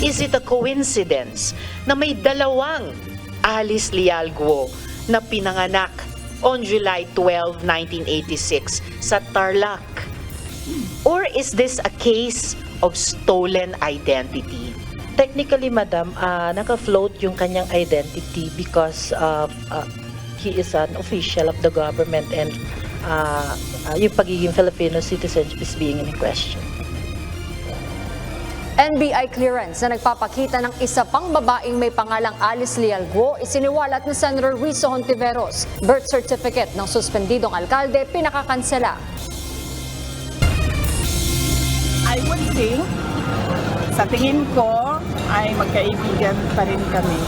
Is it a coincidence na may dalawang Alice Lialguo na pinanganak on July 12, 1986 sa Tarlac? Or is this a case of stolen identity? Technically, Madam, naka-float yung kanyang identity because he is an official of the government and yung pagiging Filipino citizenship is being in question. NBI clearance na nagpapakita ng isa pang babaeng may pangalang Alice Lialguo isiniwalat ni Senator Rizzo Hontiveros. Birth certificate ng suspendidong alkalde pinakakansela. I would think, sa tingin ko, ay magkaibigan pa rin kami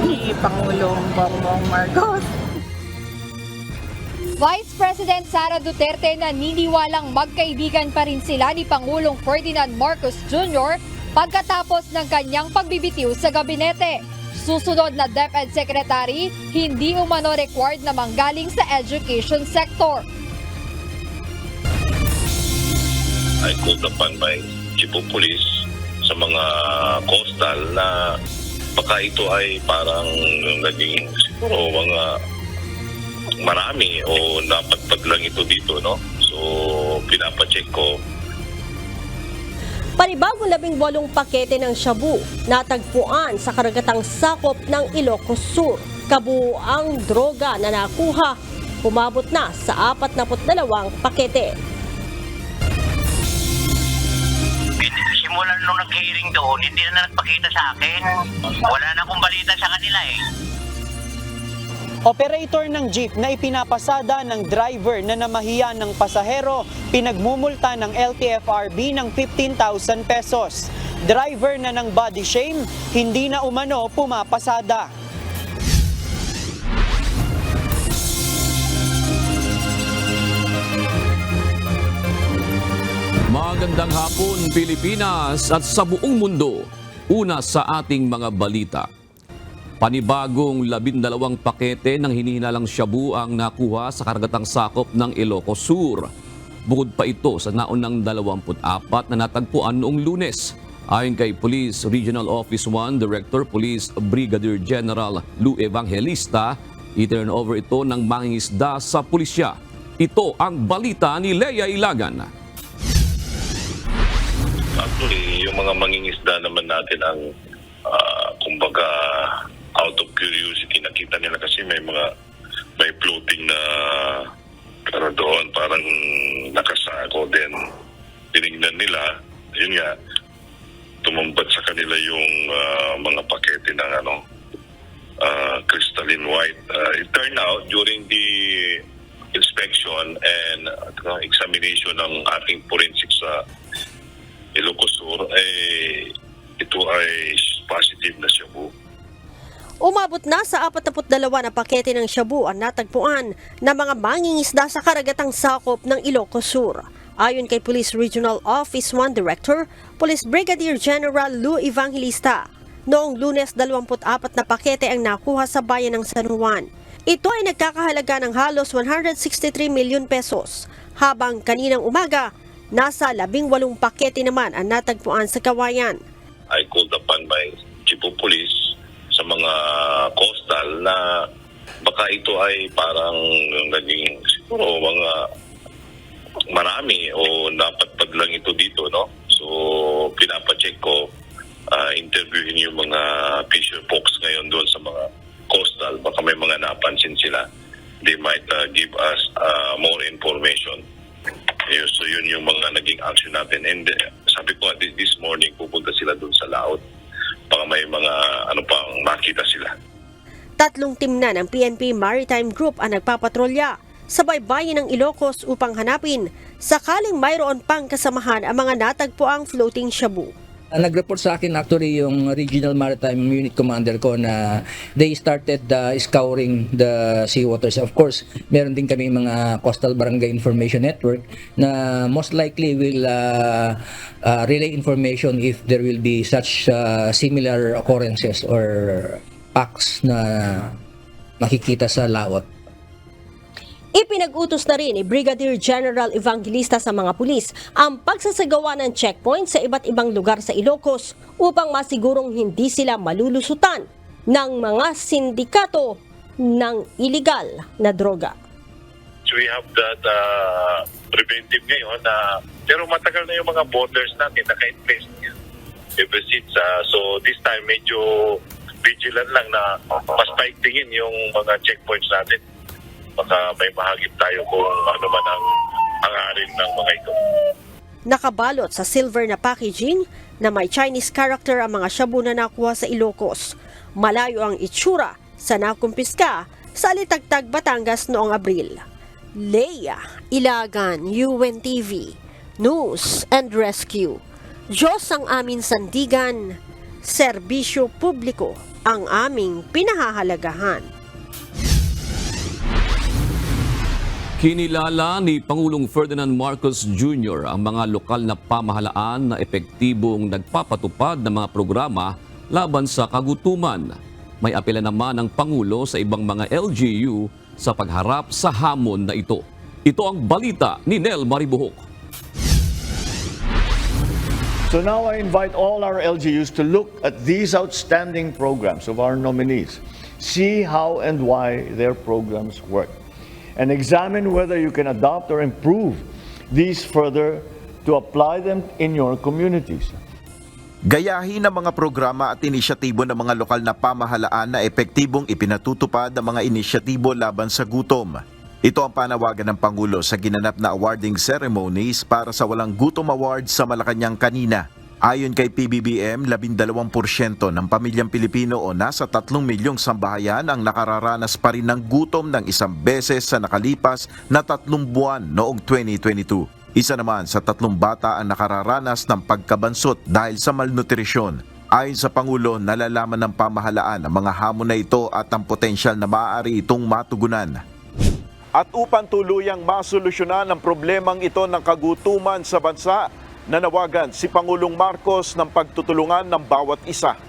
ni Pangulong Bongbong Marcos. Vice President Sara Duterte naniniwalang magkaibigan pa rin sila ni Pangulong Ferdinand Marcos Jr. pagkatapos ng kanyang pagbibitiw sa gabinete. Susunod na DepEd Secretary, hindi umano required na manggaling sa education sector. I called upon my chief of police sa mga coastal na baka ito ay parang naging siguro mga marami o napadpad lang ito dito, no? So, pinapacheck ko. Panibagong 18 pakete ng shabu natagpuan sa karagatang sakop ng Ilocos Sur. Kabuuang droga na nakuha, umabot na sa 42 pakete. Simulan nung nag-hearing doon, hindi na nagpakita sa akin. Wala na akong balita sa kanila eh. Operator ng jeep na ipinapasada ng driver na namahiya ng pasahero, pinagmumulta ng LTFRB ng 15,000 pesos. Driver na ng body shame, hindi na umano pumapasada. Magandang hapon Pilipinas at sa buong mundo. Una sa ating mga balita. Panibagong 12 pakete ng hinihinalang shabu ang nakuha sa karagatang sakop ng Ilocos Sur. Bukod pa ito sa naunang 24 na natagpuan noong Lunes. Ayon kay Police Regional Office 1 Director Police Brigadier General Lou Evangelista, i-turn over ito ng mangingisda sa pulisya. Ito ang balita ni Lea Ilagan. Actually, yung mga mangingisda naman natin ang kumbaga out of curiosity, nakita nila kasi may floating na doon, parang nakasako din. Tinignan nila, yun nga, tumumbat sa kanila yung mga pakete ng crystalline white. It turned out during the inspection and examination ng ating forensics sa Ilocos Sur, ito ay positive na shabu. Umabot na sa 42 na pakete ng shabu ang natagpuan ng mga mangingisda sa karagatang sakop ng Ilocos Sur. Ayon kay Police Regional Office 1 Director, Police Brigadier General Lou Evangelista, noong Lunes 24 na pakete ang nakuha sa bayan ng San Juan. Ito ay nagkakahalaga ng halos 163 milyon pesos, habang kaninang umaga, nasa 18 pakete naman ang natagpuan sa Kawayan. I called upon my chief of police sa mga coastal na baka ito ay parang naging siguro mga marami o napadpad lang ito dito, no? So, pinapacheck ko, interviewin yung mga fisher folks ngayon doon sa mga coastal. Baka may mga napansin sila. They might give us more information. So, yun yung mga naging action natin. And sabi ko, this morning pupunta sila doon sa laot. Baka may mga pang makita sila. 3 team na ng PNP Maritime Group ang nagpapatrolya sa baybayin ng Ilocos upang hanapin sakaling mayroon pang kasamahan ang mga natagpuang floating shabu. Nag-report sa akin actually yung Regional Maritime Unit Commander ko na they started scouring the seawaters. Of course, meron din kami mga Coastal Barangay Information Network na most likely will relay information if there will be such similar occurrences or packs na makikita sa laot. Ipinag-utos na rin ni Brigadier General Evangelista sa mga pulis ang pagsasagawa ng checkpoint sa iba't ibang lugar sa Ilocos upang masigurong hindi sila malulusutan ng mga sindikato ng iligal na droga. So we have that preventive ngayon pero matagal na yung mga borders natin naka-in-place ever since. So this time medyo vigilant lang na mas paigtingin yung mga checkpoints natin. Baka may mahagip tayo kung ano man ang hangarin ng mga ito. Nakabalot sa silver na packaging na may Chinese character ang mga shabu na nakuha sa Ilocos. Malayo ang itsura sa nakumpiska sa Alitagtag, Batangas noong Abril. Leia Ilagan, UNTV, News and Rescue. Diyos ang aming sandigan, serbisyo publiko ang aming pinahahalagahan. Kinilala ni Pangulong Ferdinand Marcos Jr. ang mga lokal na pamahalaan na epektibong nagpapatupad ng mga programa laban sa kagutuman. May apela naman ng Pangulo sa ibang mga LGU sa pagharap sa hamon na ito. Ito ang balita ni Nel Maribuhok. So now I invite all our LGUs to look at these outstanding programs of our nominees, see how and why their programs work, and examine whether you can adopt or improve these further to apply them in your communities. Gayahin ang mga programa at inisyatibo ng mga lokal na pamahalaan na epektibong ipinatutupad ang mga inisyatibo laban sa gutom. Ito ang panawagan ng Pangulo sa ginanap na awarding ceremonies para sa Walang Gutom Awards sa Malacanang kanina. Ayon kay PBBM, 12% ng pamilyang Pilipino o nasa 3 milyong sambahayan ang nakararanas pa rin ng gutom ng isang beses sa nakalipas na 3 buwan noong 2022. Isa naman sa 3 bata ang nakararanas ng pagkabansot dahil sa malnutrisyon. Ayon sa Pangulo, nalalaman ng pamahalaan ang mga hamon na ito at ang potensyal na maaari itong matugunan. At upang tuluyang masolusyonan ang problemang ito ng kagutuman sa bansa, nanawagan si Pangulong Marcos ng pagtutulungan ng bawat isa.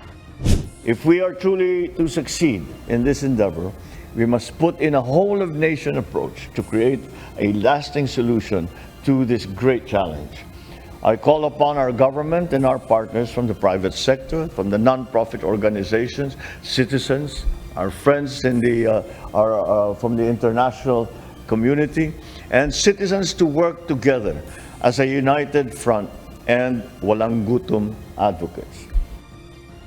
If we are truly to succeed in this endeavor, we must put in a whole-of-nation approach to create a lasting solution to this great challenge. I call upon our government and our partners from the private sector, from the non-profit organizations, citizens, our friends in from the international community, and citizens to work together as a united front and walang gutom advocates.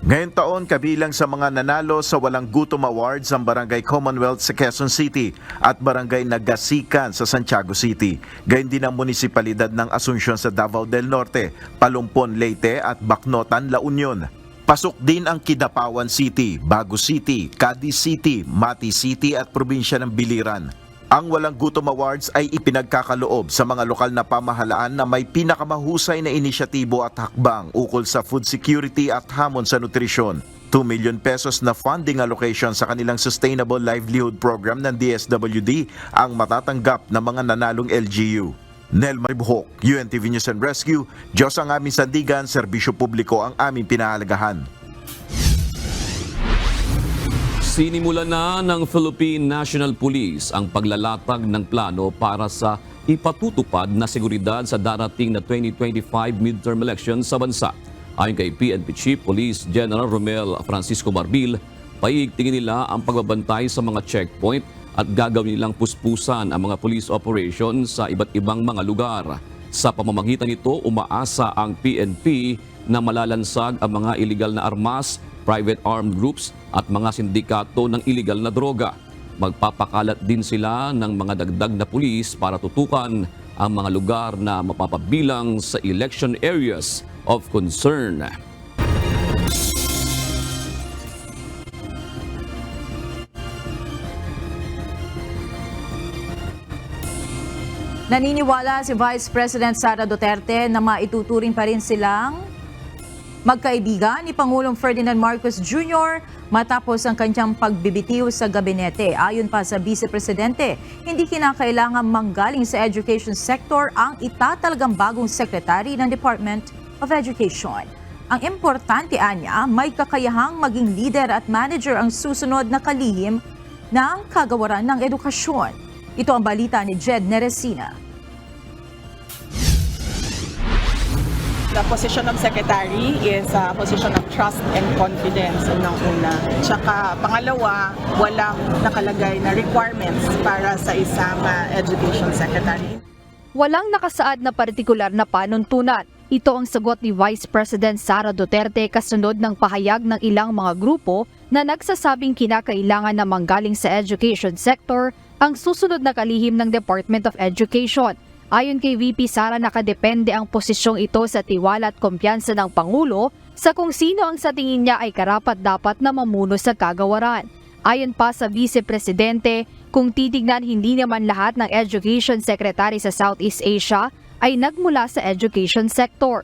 Ngayong taon, kabilang sa mga nanalo sa Walang Gutom Awards ang Barangay Commonwealth sa Quezon City at Barangay Nagasikan sa Santiago City. Gayon din ang munisipalidad ng Asuncion sa Davao del Norte, Palumpon, Leyte at Bacnotan, La Union. Pasok din ang Kidapawan City, Bago City, Cadiz City, Mati City at Probinsya ng Biliran. Ang Walang Gutom Awards ay ipinagkakaloob sa mga lokal na pamahalaan na may pinakamahusay na inisyatibo at hakbang ukol sa food security at hamon sa nutrisyon. 2 million pesos na funding allocation sa kanilang Sustainable Livelihood Program ng DSWD ang matatanggap ng mga nanalong LGU. Nel Maribuhok, UNTV News and Rescue. Diyos ang aming sandigan, serbisyo publiko ang aming pinahalagahan. Sinimulan na ng Philippine National Police ang paglalatag ng plano para sa ipatutupad na seguridad sa darating na 2025 midterm elections sa bansa. Ayon kay PNP Chief Police General Romel Francisco Marbil, paiigtingin nila ang pagbabantay sa mga checkpoint at gagawin nilang puspusan ang mga police operations sa iba't ibang mga lugar. Sa pamamagitan nito, umaasa ang PNP na malalansag ang mga iligal na armas, private armed groups at mga sindikato ng iligal na droga. Magpapakalat din sila ng mga dagdag na pulis para tutukan ang mga lugar na mapapabilang sa election areas of concern. Naniniwala si Vice President Sara Duterte na maituturing pa rin silang magkaibigan ni Pangulong Ferdinand Marcos Jr. matapos ang kanyang pagbibitiw sa gabinete. Ayon pa sa Vice Presidente, hindi kinakailangan manggaling sa education sector ang itatalagang bagong Secretary ng Department of Education. Ang importante anya, may kakayahang maging leader at manager ang susunod na kalihim ng kagawaran ng edukasyon. Ito ang balita ni Jed Neresina. The position of secretary is a position of trust and confidence unang-una. Tsaka pangalawa, walang nakalagay na requirements para sa isang education secretary. Walang nakasaad na partikular na panuntunan. Ito ang sagot ni Vice President Sara Duterte kasunod ng pahayag ng ilang mga grupo na nagsasabing kinakailangan na manggaling sa education sector ang susunod na kalihim ng Department of Education. Ayon kay VP Sara, nakadepende ang posisyong ito sa tiwala at kumpiyansa ng Pangulo sa kung sino ang sa tingin niya ay karapat-dapat na mamuno sa kagawaran. Ayon pa sa Vice Presidente, kung titignan hindi naman lahat ng Education Secretary sa Southeast Asia ay nagmula sa education sector.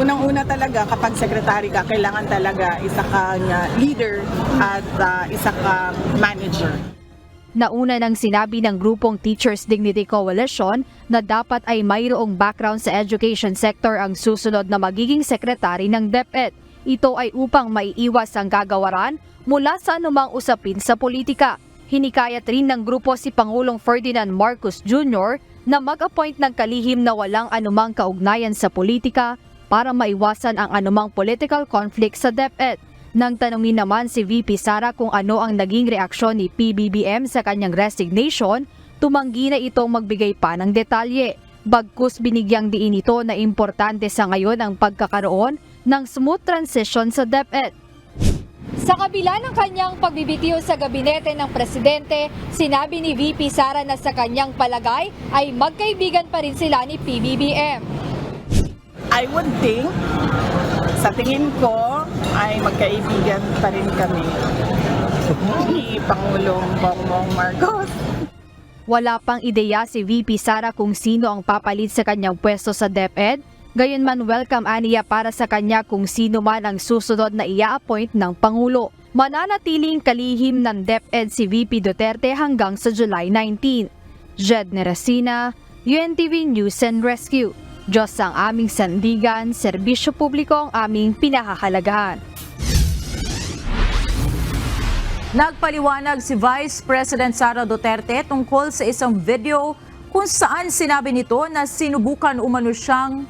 Unang-una talaga kapag secretary ka, kailangan talaga isa ka leader at isa ka manager. Nauna nang sinabi ng grupong Teachers Dignity Coalition na dapat ay mayroong background sa education sector ang susunod na magiging sekretary ng DepEd. Ito ay upang maiiwas ang kagawaran mula sa anumang usapin sa politika. Hinikayat rin ng grupo si Pangulong Ferdinand Marcos Jr. na mag-appoint ng kalihim na walang anumang kaugnayan sa politika para maiwasan ang anumang political conflict sa DepEd. Nang tanungin naman si VP Sara kung ano ang naging reaksyon ni PBBM sa kanyang resignation, tumanggi na itong magbigay pa ng detalye. Bagkus binigyang diin ito na importante sa ngayon ang pagkakaroon ng smooth transition sa DepEd. Sa kabila ng kanyang pagbibitiw sa gabinete ng presidente, sinabi ni VP Sara na sa kanyang palagay ay magkaibigan pa rin sila ni PBBM. I would think, sa tingin ko, ay magkaibigan pa rin kami ni Pangulong Bongbong Marcos. Wala pang ideya si VP Sara kung sino ang papalit sa kanyang pwesto sa DepEd. Gayunman welcome aniya para sa kanya kung sino man ang susunod na ia-appoint ng Pangulo. Mananatiling kalihim ng DepEd si VP Duterte hanggang sa July 19. Jed Neresina, UNTV News and Rescue. Diyos ang aming sandigan, serbisyo publiko ang aming pinahahalagahan. Nagpaliwanag si Vice President Sara Duterte tungkol sa isang video kung saan sinabi nito na sinubukan umano siyang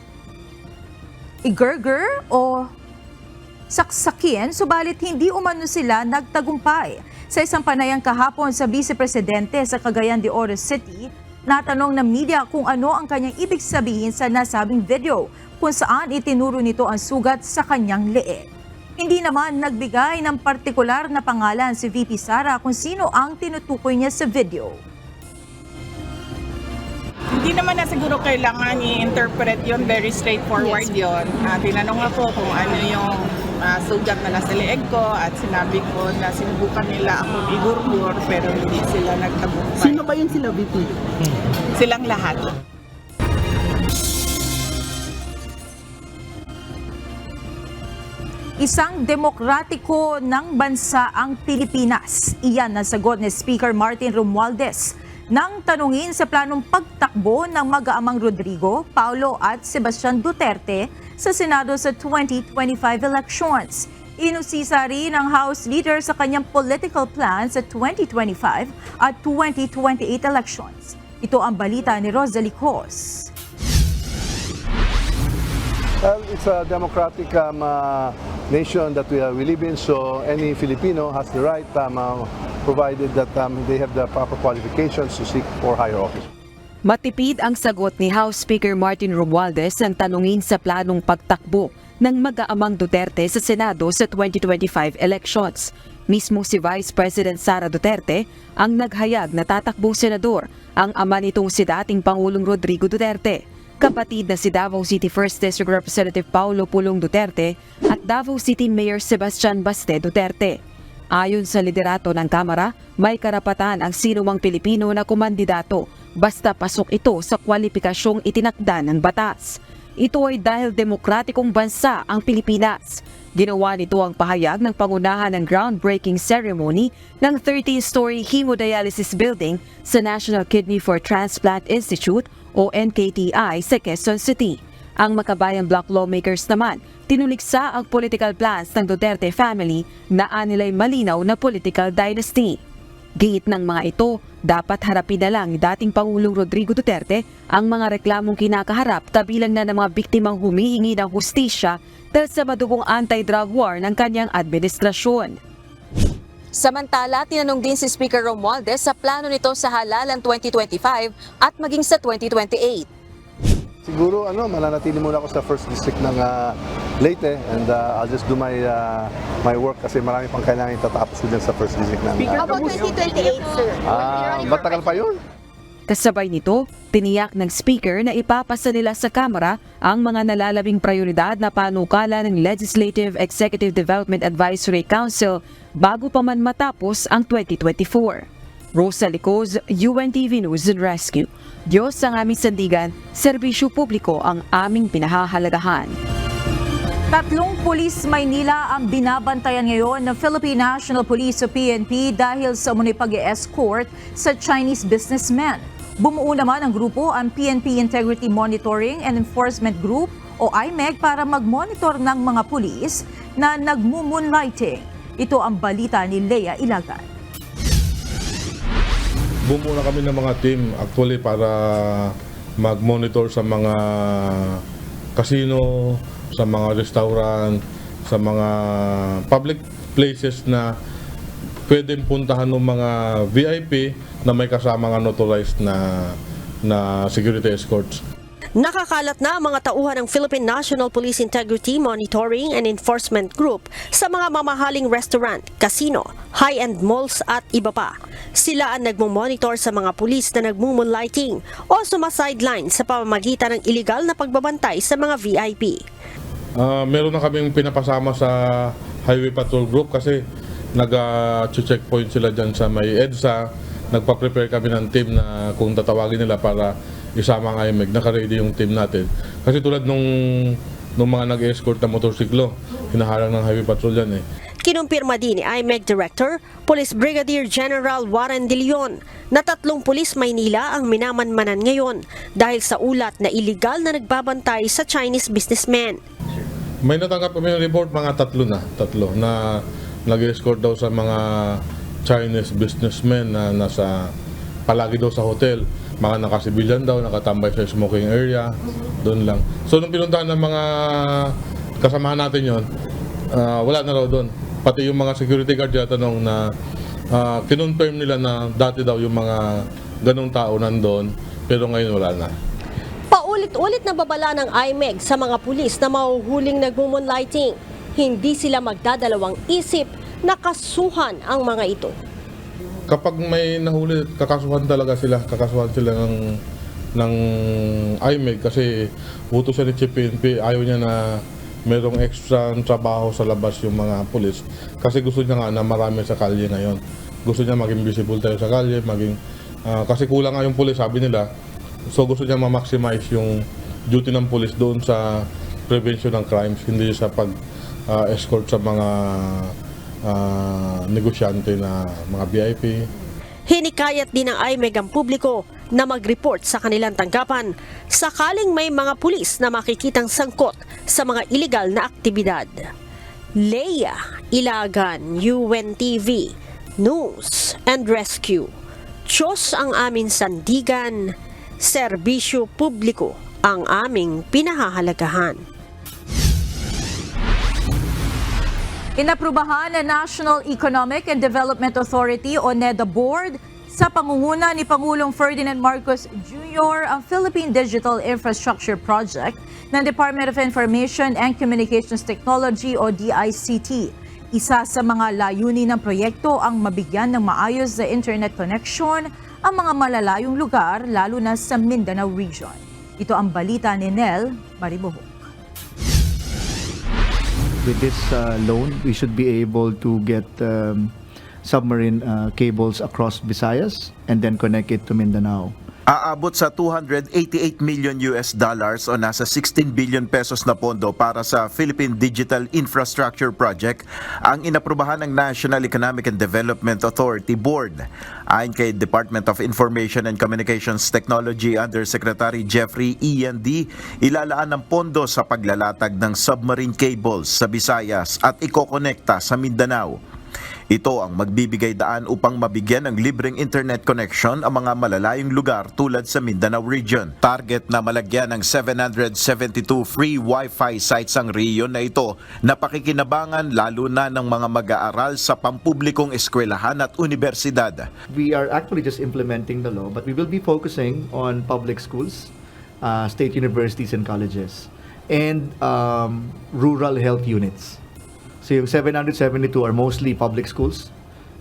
i-gurger o saksakin, subalit hindi umano sila nagtagumpay. Sa isang panayang kahapon sa Vice Presidente sa Cagayan de Oro City, natanong ng media kung ano ang kanyang ibig sabihin sa nasabing video, kung saan itinuro nito ang sugat sa kanyang leeg. Hindi naman nagbigay ng partikular na pangalan si VP Sara kung sino ang tinutukoy niya sa video. Hindi naman na siguro kailangan i-interpret yun, very straightforward yun. Tinanong ako kung ano yung sugat na nasa leeg ko at sinabi ko na sinubukan nila ako igurgur pero hindi sila nagtagumpay. Sino ba yun sila, VP? Silang lahat. Isang demokratiko ng bansa ang Pilipinas. Iyan ang sagot ni Speaker Martin Romualdez nang tanungin sa planong pagtakbo ng mag-aamang Rodrigo, Paulo at Sebastian Duterte sa Senado sa 2025 elections. Inusisa rin ng House Leader sa kanyang political plan sa 2025 at 2028 elections. Ito ang balita ni Rosalie Cos. Well, it's a democratic nation that we live in, so any Filipino has the right, provided that they have the proper qualifications to seek for higher office. Matipid ang sagot ni House Speaker Martin Romualdez ang tanungin sa planong pagtakbo ng mag-aamang Duterte sa Senado sa 2025 elections. Mismo si Vice President Sara Duterte ang naghayag na tatakbong senador, ang ama nitong si dating Pangulong Rodrigo Duterte. Kapatid na si Davao City 1st District Representative Paulo Pulong Duterte at Davao City Mayor Sebastian Baste Duterte. Ayon sa liderato ng Kamara, may karapatan ang sinumang Pilipino na kumandidato basta pasok ito sa kwalipikasyong itinakda ng batas. Ito ay dahil demokratikong bansa ang Pilipinas. Ginawa nito ang pahayag ng pangunahan ng groundbreaking ceremony ng 13-story hemodialysis building sa National Kidney for Transplant Institute o NKTI sa Quezon City. Ang Makabayan Bloc lawmakers naman, tinuliksa ang political plans ng Duterte family na anilay malinaw na political dynasty. Giit ng mga ito, dapat harapin na lang ni dating Pangulong Rodrigo Duterte ang mga reklamong kinakaharap kabilang na ng mga biktimang humihingi ng hustisya dahil sa madugong anti-drug war ng kanyang administrasyon. Samantala, tinanong din si Speaker Romualdez sa plano nito sa halalan 2025 at maging sa 2028. Siguro mananatili muna ako sa first district ng Leyte and I'll just do my work kasi marami pang kailangan itatapos ko dyan sa first district ng About 2028, sir. matagal pa yun. Kasabay nito, tiniyak ng Speaker na ipapasa nila sa Kamara ang mga nalalabing prioridad na panukala ng Legislative Executive Development Advisory Council bago pa man matapos ang 2024. Rosa Licoz, UNTV News and Rescue. Diyos ang aming sandigan, serbisyo publiko ang aming pinahahalagahan. 3 pulis Maynila ang binabantayan ngayon ng Philippine National Police o PNP dahil sa umunoy pag-escort sa Chinese businessman. Bumuo naman ang grupo ang PNP Integrity Monitoring and Enforcement Group o IMEG para mag-monitor ng mga pulis na nagmumoonlighting. Ito ang balita ni Lea Ilagan. Bumuo na kami ng mga team actually para mag-monitor sa mga casino, sa mga restaurant, sa mga public places na pwedeng puntahan ng mga VIP na may kasama ng authorized na security escorts. Nakakalat na ang mga tauhan ng Philippine National Police Integrity Monitoring and Enforcement Group sa mga mamahaling restaurant, casino, high-end malls at iba pa. Sila ang nagmumonitor sa mga pulis na nagmumoonlighting o sumasideline sa pamamagitan ng iligal na pagbabantay sa mga VIP. Meron na kaming pinapasama sa Highway Patrol Group kasi nag-checkpoint sila dyan sa may EDSA. Nagpa-prepare kami ng team na kung tatawagin nila para isama ang IMEG, naka-ready yung team natin. Kasi tulad nung mga nag-escort na motorsiklo, hinaharang ng Highway Patrol yan eh. Kinumpirma din ni IMEG Director, Police Brigadier General Warren De Leon, na 3 pulis Maynila ang minamanmanan ngayon dahil sa ulat na iligal na nagbabantay sa Chinese businessman. May natanggap kami ng report, mga 3 na nag-escort daw sa mga Chinese businessmen na nasa palagi daw sa hotel. Mga nakasibilyan daw, nakatambay sa smoking area, doon lang. So nung pinuntahan ng mga kasamahan natin yon, wala na raw doon. Pati yung mga security guard tanong na kinonfirm nila na dati daw yung mga ganong tao nandoon, pero ngayon wala na. Paulit-ulit na babala ng IMEG sa mga pulis na mahuhuling nagmumoonlighting. Hindi sila magdadalawang isip na kasuhan ang mga ito. Kapag may nahuli, kakasuhan sila ng IMEG kasi utos siya ni Chief PNP, ayaw niya na merong extra trabaho sa labas yung mga pulis kasi gusto niya nga na marami sa kalye ngayon. Gusto niya maging visible tayo sa kalye, kasi kulang nga yung pulis, sabi nila. So gusto niya ma-maximize yung duty ng pulis doon sa prevention ng crimes, hindi sa pag-escort sa mga negosyante na mga VIP. Hinikayat din ng IMEG ang publiko na mag-report sa kanilang tanggapan sakaling may mga pulis na makikitang sangkot sa mga iligal na aktibidad. Lea Ilagan, UNTV News and Rescue. Diyos ang aming sandigan, serbisyo publiko ang aming pinahahalagahan. Inaprubahan ng National Economic and Development Authority o NEDA Board sa pangunguna ni Pangulong Ferdinand Marcos Jr. ang Philippine Digital Infrastructure Project ng Department of Information and Communications Technology o DICT. Isa sa mga layunin ng proyekto ang mabigyan ng maayos na internet connection ang mga malalayong lugar lalo na sa Mindanao Region. Ito ang balita ni Nel Maribohok. With this loan, we should be able to get submarine cables across Visayas and then connect it to Mindanao. Aabot sa $288 million o nasa 16 billion pesos na pondo para sa Philippine Digital Infrastructure Project ang inaprubahan ng National Economic and Development Authority Board. Ayon kay Department of Information and Communications Technology Undersecretary Jeffrey E&D, ilalaan ng pondo sa paglalatag ng submarine cables sa Visayas at ikokonekta sa Mindanao. Ito ang magbibigay daan upang mabigyan ng libreng internet connection ang mga malalayong lugar tulad sa Mindanao Region. Target na malagyan ng 772 free Wi-Fi sites ang rehiyon na ito na pakikinabangan lalo na ng mga mag-aaral sa pampublikong eskwelahan at universidad. We are actually just implementing the law, but we will be focusing on public schools, state universities and colleges, and rural health units. So yung 772 are mostly public schools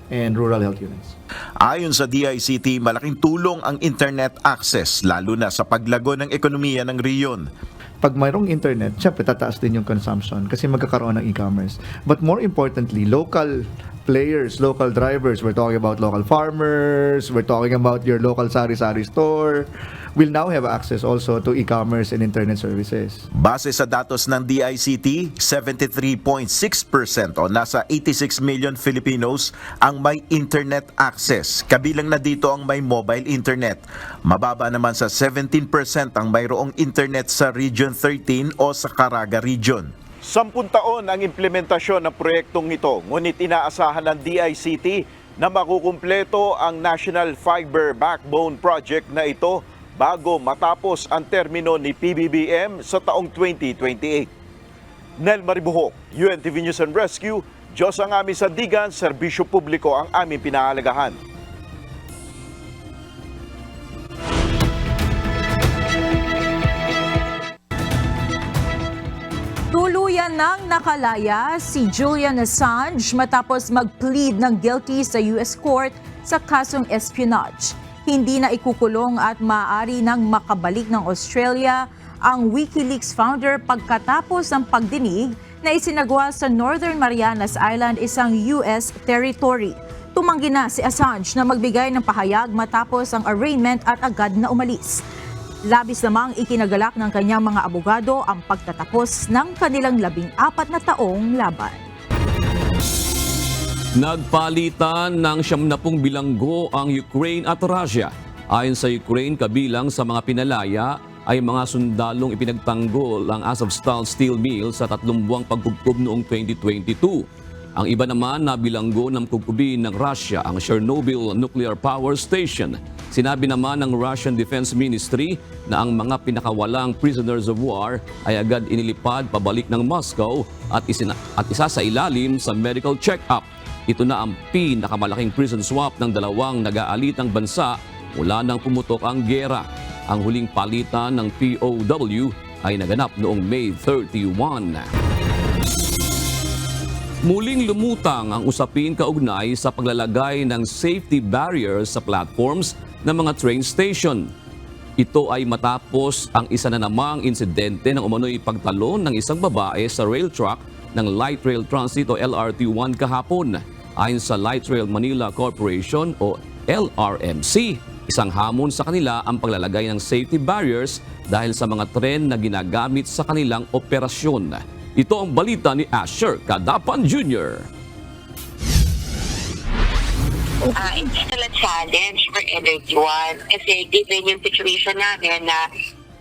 and rural health units. Ayon sa DICT, malaking tulong ang internet access lalo na sa paglago ng ekonomiya ng rehiyon. Pag mayroong internet, syempre tataas din yung consumption kasi magkakaroon ng e-commerce. But more importantly, local players, local drivers, we're talking about local farmers, we're talking about your local sari-sari store, will now have access also to e-commerce and internet services. Base sa datos ng DICT, 73.6% o nasa 86 million Filipinos ang may internet access. Kabilang na dito ang may mobile internet. Mababa naman sa 17% ang mayroong internet sa Region 13 o sa Caraga Region. 10 taon ang implementasyon ng proyektong ito, ngunit inaasahan ng DICT na makukumpleto ang National Fiber Backbone Project na ito bago matapos ang termino ni PBBM sa taong 2028. Nel Maribuhok, UNTV News and Rescue, Diyos ang aming sandigan, serbisyo publiko ang aming pinahalagahan. Tuluyan nang nakalaya si Julian Assange matapos mag-plead ng guilty sa US court sa kasong espionage. Hindi na ikukulong at maaari nang makabalik ng Australia ang WikiLeaks founder pagkatapos ng pagdinig na isinagawa sa Northern Marianas Island, isang US territory. Tumanggi na si Assange na magbigay ng pahayag matapos ang arraignment at agad na umalis. Labis namang ikinagalak ng kanyang mga abogado ang pagtatapos ng kanilang 14 na taong laban. Nagpalitan ng 70 bilanggo ang Ukraine at Russia. Ayon sa Ukraine, kabilang sa mga pinalaya ay mga sundalong ipinagtanggol ang Azovstal Steel Mill sa 3 buwang pagkubkob noong 2022. Ang iba naman na bilanggo ng kugkubin ng Russia ang Chernobyl Nuclear Power Station. Sinabi naman ng Russian Defense Ministry na ang mga pinakawalang prisoners of war ay agad inilipad pabalik ng Moscow at isa sa ilalim sa medical check-up. Ito na ang pinakamalaking prison swap ng dalawang nag-aalitang bansa mula nang pumutok ang giyera. Ang huling palitan ng POW ay naganap noong May 31. Muling lumutang ang usapin kaugnay sa paglalagay ng safety barriers sa platforms ng mga train station. Ito ay matapos ang isa na namang insidente ng umano'y pagtalon ng isang babae sa rail track ng Light Rail Transit o LRT1 kahapon. Ayon sa Light Rail Manila Corporation o LRMC, isang hamon sa kanila ang paglalagay ng safety barriers dahil sa mga tren na ginagamit sa kanilang operasyon. Ito ang balita ni Asher Cadapan Jr. It's still a challenge for LRT1 kasi given yung situation namin na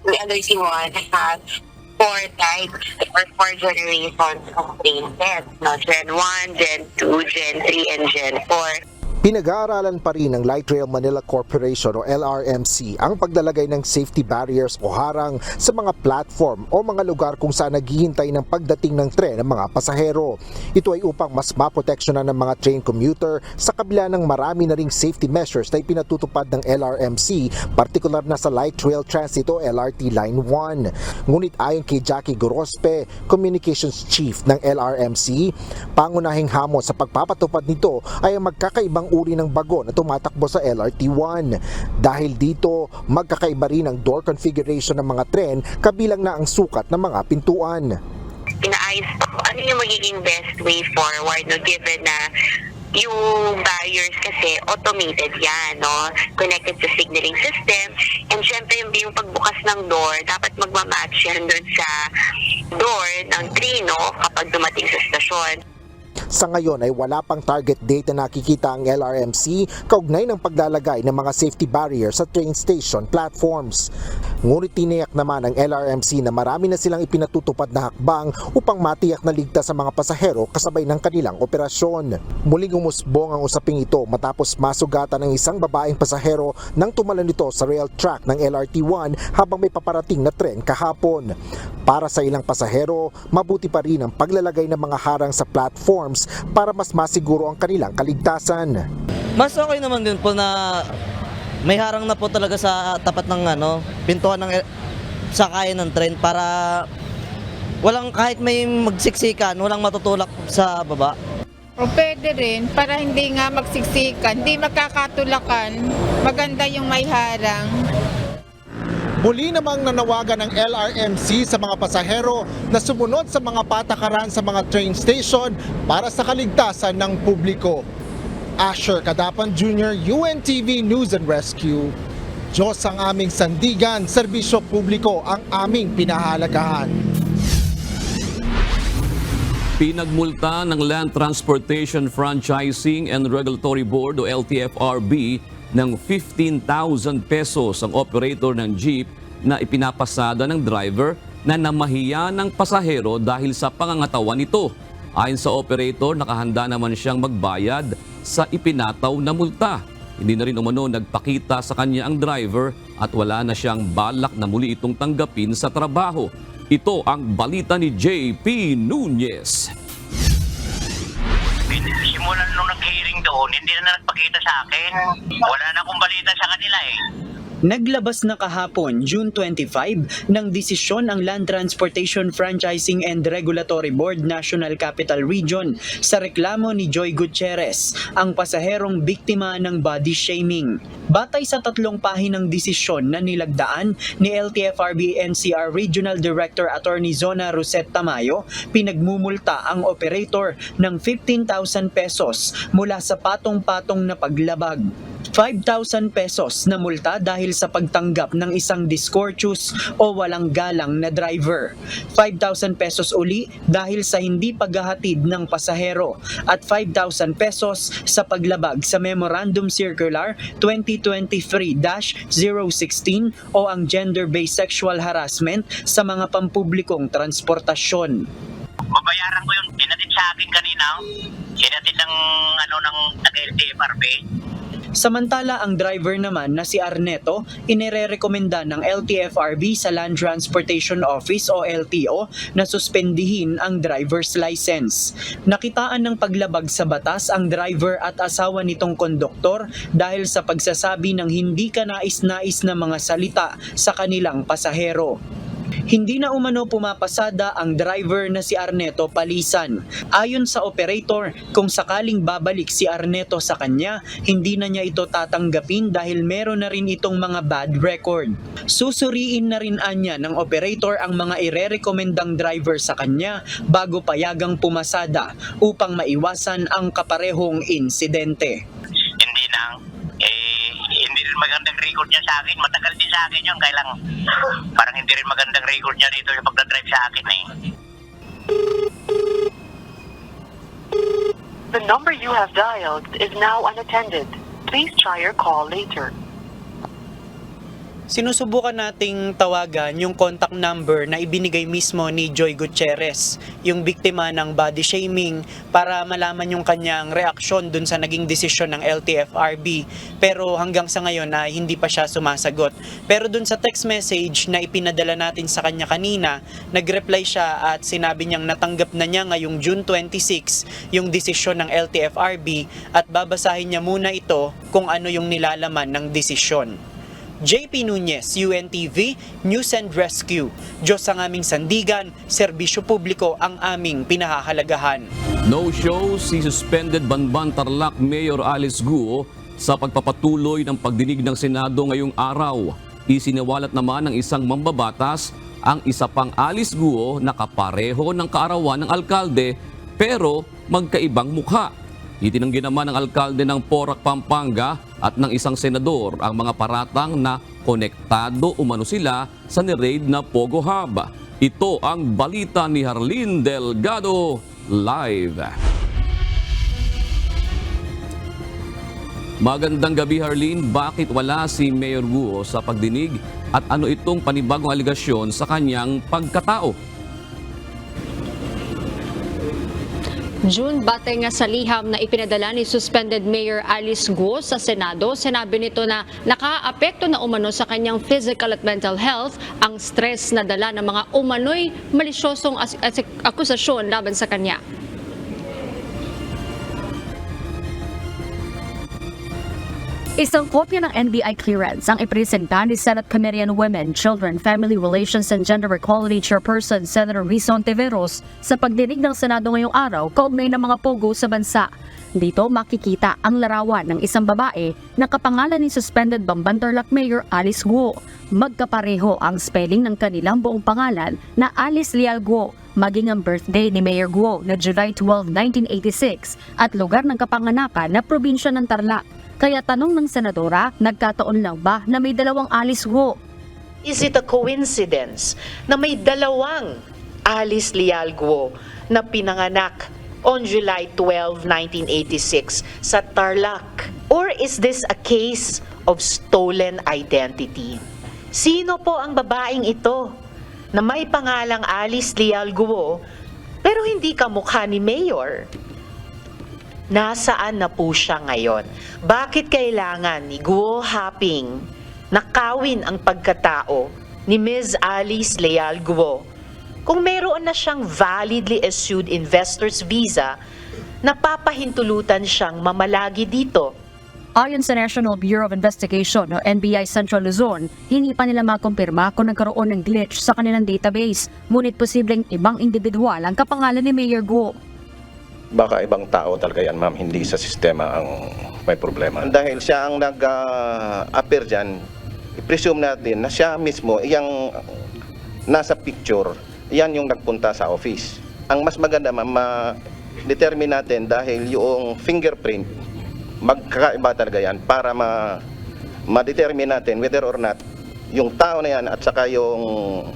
the LRT1 has 4 types or 4 generations of train sets. No? Gen 1, Gen 2, Gen 3, and Gen 4. Pinag-aaralan pa rin ng Light Rail Manila Corporation o LRMC ang paglalagay ng safety barriers o harang sa mga platform o mga lugar kung saan naghihintay ng pagdating ng tren ng mga pasahero. Ito ay upang mas maproteksyonan ng mga train commuter sa kabila ng marami na ring safety measures na ipinatutupad ng LRMC, partikular na sa Light Rail Transit o LRT Line 1. Ngunit ayon kay Jackie Gorospe, Communications Chief ng LRMC, pangunahing hamon sa pagpapatupad nito ay ang magkakaibang uri ng bago na tumatakbo sa LRT1. Dahil dito, magkakaiba rin ang door configuration ng mga tren kabilang na ang sukat ng mga pintuan. Inaayos ano yung magiging best way forward, no, given na yung barriers kasi automated yan, no? Connected sa signaling system, and syempre yung pagbukas ng door dapat magmamatch yan doon sa door ng treno kapag dumating sa stasyon. Sa ngayon ay wala pang target date na nakikita ang LRMC kaugnay ng paglalagay ng mga safety barriers sa train station platforms. Ngunit tiniyak naman ng LRMC na marami na silang ipinatutupad na hakbang upang matiyak na ligtas sa mga pasahero kasabay ng kanilang operasyon. Muling umusbong ang usaping ito matapos masugatan ng isang babaeng pasahero nang tumalon ito sa rail track ng LRT1 habang may paparating na tren kahapon. Para sa ilang pasahero, mabuti pa rin ang paglalagay ng mga harang sa platforms para mas masiguro ang kanilang kaligtasan. Mas okay naman din po na may harang na po talaga sa tapat ng pintuan ng sakayan ng tren para walang kahit may magsiksikan, walang matutulak sa baba. O pwede rin para hindi nga magsiksikan, hindi magkakatulakan, maganda yung may harang. Muli namang nanawagan ng LRMC sa mga pasahero na sumunod sa mga patakaran sa mga train station para sa kaligtasan ng publiko. Asher Cadapan Jr., UNTV News and Rescue. Diyos ang aming sandigan, serbisyo publiko ang aming pinahalagahan. Pinagmulta ng Land Transportation Franchising and Regulatory Board o LTFRB ng 15,000 pesos ang operator ng jeep na ipinapasada ng driver na namahiya ng pasahero dahil sa pangangatawan nito. Ayon sa operator, nakahanda naman siyang magbayad sa ipinataw na multa. Hindi na rin umano nagpakita sa kanya ang driver at wala na siyang balak na muli itong tanggapin sa trabaho. Ito ang balita ni JP Nunez. Simulan nung nag-hearing doon, hindi na nagpakita sa akin. Wala na akong balita sa kanila eh. Naglabas na kahapon, June 25, ng desisyon ang Land Transportation Franchising and Regulatory Board National Capital Region sa reklamo ni Joy Gutierrez, ang pasaherong biktima ng body shaming. Batay sa 3 pahinang desisyon na nilagdaan ni LTFRB NCR Regional Director Attorney Zona Rosette Tamayo, pinagmumulta ang operator ng 15,000 pesos mula sa patong-patong na paglabag. 5,000 pesos na multa dahil sa pagtanggap ng isang discourteous o walang galang na driver. 5,000 pesos uli dahil sa hindi paghahatid ng pasahero at 5,000 pesos sa paglabag sa Memorandum Circular 2023-016 o ang gender-based sexual harassment sa mga pampublikong transportasyon. Babayaran ko yung dinatid sa akin kanina. Sinatid ng LTFRB. Samantala, ang driver naman na si Arneto, inirerekomenda ng LTFRB sa Land Transportation Office o LTO na suspendihin ang driver's license. Nakitaan ng paglabag sa batas ang driver at asawa nitong konduktor dahil sa pagsasabi ng hindi kanais-nais na mga salita sa kanilang pasahero. Hindi na umano pumapasada ang driver na si Arneto palisan. Ayon sa operator, kung sakaling babalik si Arneto sa kanya, hindi na niya ito tatanggapin dahil meron na rin itong mga bad record. Susuriin na rin anya ng operator ang mga irerekomendang driver sa kanya bago payagang pumasada upang maiwasan ang kaparehong insidente. Hindi na. Hindi rin magandang record niya sa akin. Matagal din sa akin yun. Kaya lang, parang hindi rin magandang record niya dito yung pagdadrive sa akin eh. The number you have dialed is now unattended. Please try your call later. Sinusubukan nating tawagan yung contact number na ibinigay mismo ni Joy Gutierrez, yung biktima ng body shaming, para malaman yung kanyang reaksyon dun sa naging desisyon ng LTFRB. Pero hanggang sa ngayon ay hindi pa siya sumasagot. Pero dun sa text message na ipinadala natin sa kanya kanina, nag-reply siya at sinabi niyang natanggap na niya ngayong June 26 yung desisyon ng LTFRB at babasahin niya muna ito kung ano yung nilalaman ng desisyon. JP Nunez, UNTV, News and Rescue. Diyos ang aming sandigan, serbisyo publiko ang aming pinahahalagahan. No show si suspended Banban Tarlac Mayor Alice Guo sa pagpapatuloy ng pagdinig ng Senado ngayong araw. Isiniwalat naman ng isang mambabatas ang isa pang Alice Guo na kapareho ng kaarawan ng alkalde pero magkaibang mukha. Itinanggi naman ng alkalde ng Porac, Pampanga at ng isang senador ang mga paratang na konektado umano sila sa ni-raid na Pogo Hub. Ito ang balita ni Harleen Delgado live. Magandang gabi, Harleen. Bakit wala si Mayor Guo sa pagdinig at ano itong panibagong aligasyon sa kanyang pagkatao? June, batay nga sa liham na ipinadala ni suspended Mayor Alice Guo sa Senado, sinabi nito na nakaapekto na umano sa kanyang physical at mental health ang stress na dala ng mga umano'y malisyosong akusasyon laban sa kanya. Isang kopya ng NBI clearance ang ipresenta ni Senate Committee on Women, Children, Family Relations and Gender Equality Chairperson Senator Risa Hontiveros sa pagdinig ng Senado ngayong araw kaugnay ng mga pogo sa bansa. Dito makikita ang larawan ng isang babae na kapangalan ni suspended Bambantarlac Mayor Alice Guo. Magkapareho ang spelling ng kanilang buong pangalan na Alice Leal Guo, maging ang birthday ni Mayor Guo na July 12, 1986 at lugar ng kapanganakan na probinsya ng Tarlac. Kaya tanong ng senadora, nagkataon lang ba na may dalawang Alice Guo? Is it a coincidence na may dalawang Alice Leal Guo na pinanganak on July 12, 1986 sa Tarlac? Or is this a case of stolen identity? Sino po ang babaeng ito na may pangalang Alice Leal Guo pero hindi kamukha ni Mayor? Nasaan na po siya ngayon? Bakit kailangan ni Guo Haping nakawin ang pagkatao ni Ms. Alice Leal Guo kung meron na siyang validly issued investor's visa na papahintulutan siyang mamalagi dito? Ayon sa National Bureau of Investigation o NBI Central Luzon, hindi pa nila makumpirma kung nagkaroon ng glitch sa kanilang database, ngunit posibleng ibang individual ang kapangalan ni Mayor Guo. Baka ibang tao talaga yan, ma'am, hindi sa sistema ang may problema. Dahil siya ang nag-appear dyan, i-presume natin na siya mismo, yung nasa picture, yan yung nagpunta sa office. Ang mas maganda, ma'am, ma-determine natin dahil yung fingerprint, magkakaiba talaga yan para ma-determine natin whether or not yung tao na yan at saka yung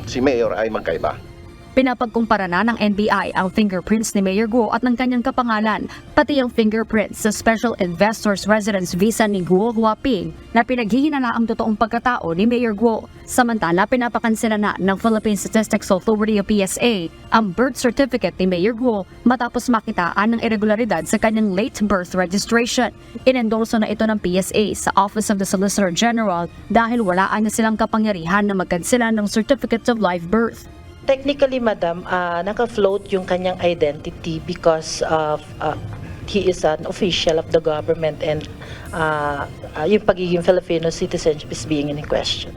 si Mayor ay magkaiba. Pinapagkumpara na ng NBI ang fingerprints ni Mayor Guo at ng kanyang kapangalan, pati ang fingerprints sa Special Investors Residence Visa ni Guo Huaping na pinaghihinala ang totoong pagkatao ni Mayor Guo. Samantala, pinapakansela na ng Philippine Statistics Authority o PSA ang birth certificate ni Mayor Guo matapos makitaan ng irregularidad sa kanyang late birth registration. Inendorso na ito ng PSA sa Office of the Solicitor General dahil walaan na silang kapangyarihan na magkansela ng Certificate of Live Birth. Technically, madam, naka-float yung kanyang identity because of he is an official of the government and yung pagiging Filipino citizenship is being in question.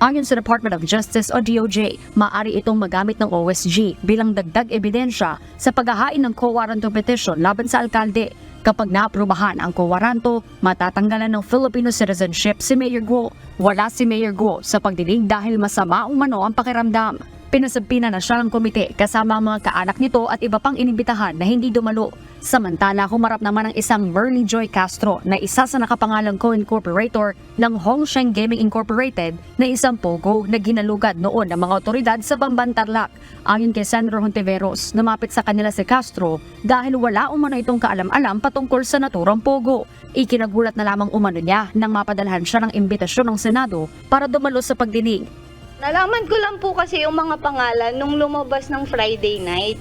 Ayon sa Department of Justice o DOJ, maaari itong magamit ng OSG bilang dagdag ebidensya sa paghahain ng co-warranto petition laban sa alkalde. Kapag naaprubahan ang co-warranto, matatanggalan ng Filipino citizenship si Mayor Guo. Wala si Mayor Guo sa pagdinig dahil masama umano ang pakiramdam. Pinasabpina na siya ng komite kasama ang mga kaanak nito at iba pang inibitahan na hindi dumalo. Samantala, humarap naman ang isang Merly Joy Castro na isa sa nakapangalang co-incorporator ng Hongsheng Gaming Incorporated na isang pogo na ginalugad noon ng mga otoridad sa Bambantarlac. Ayon kay Senator Hontiveros, namapit sa kanila si Castro dahil wala umano itong kaalam-alam patungkol sa naturang pogo. Ikinagulat na lamang umano niya nang mapadalhan siya ng imbitasyon ng Senado para dumalo sa pagdinig. Nalaman ko lang po kasi yung mga pangalan nung lumabas ng Friday night.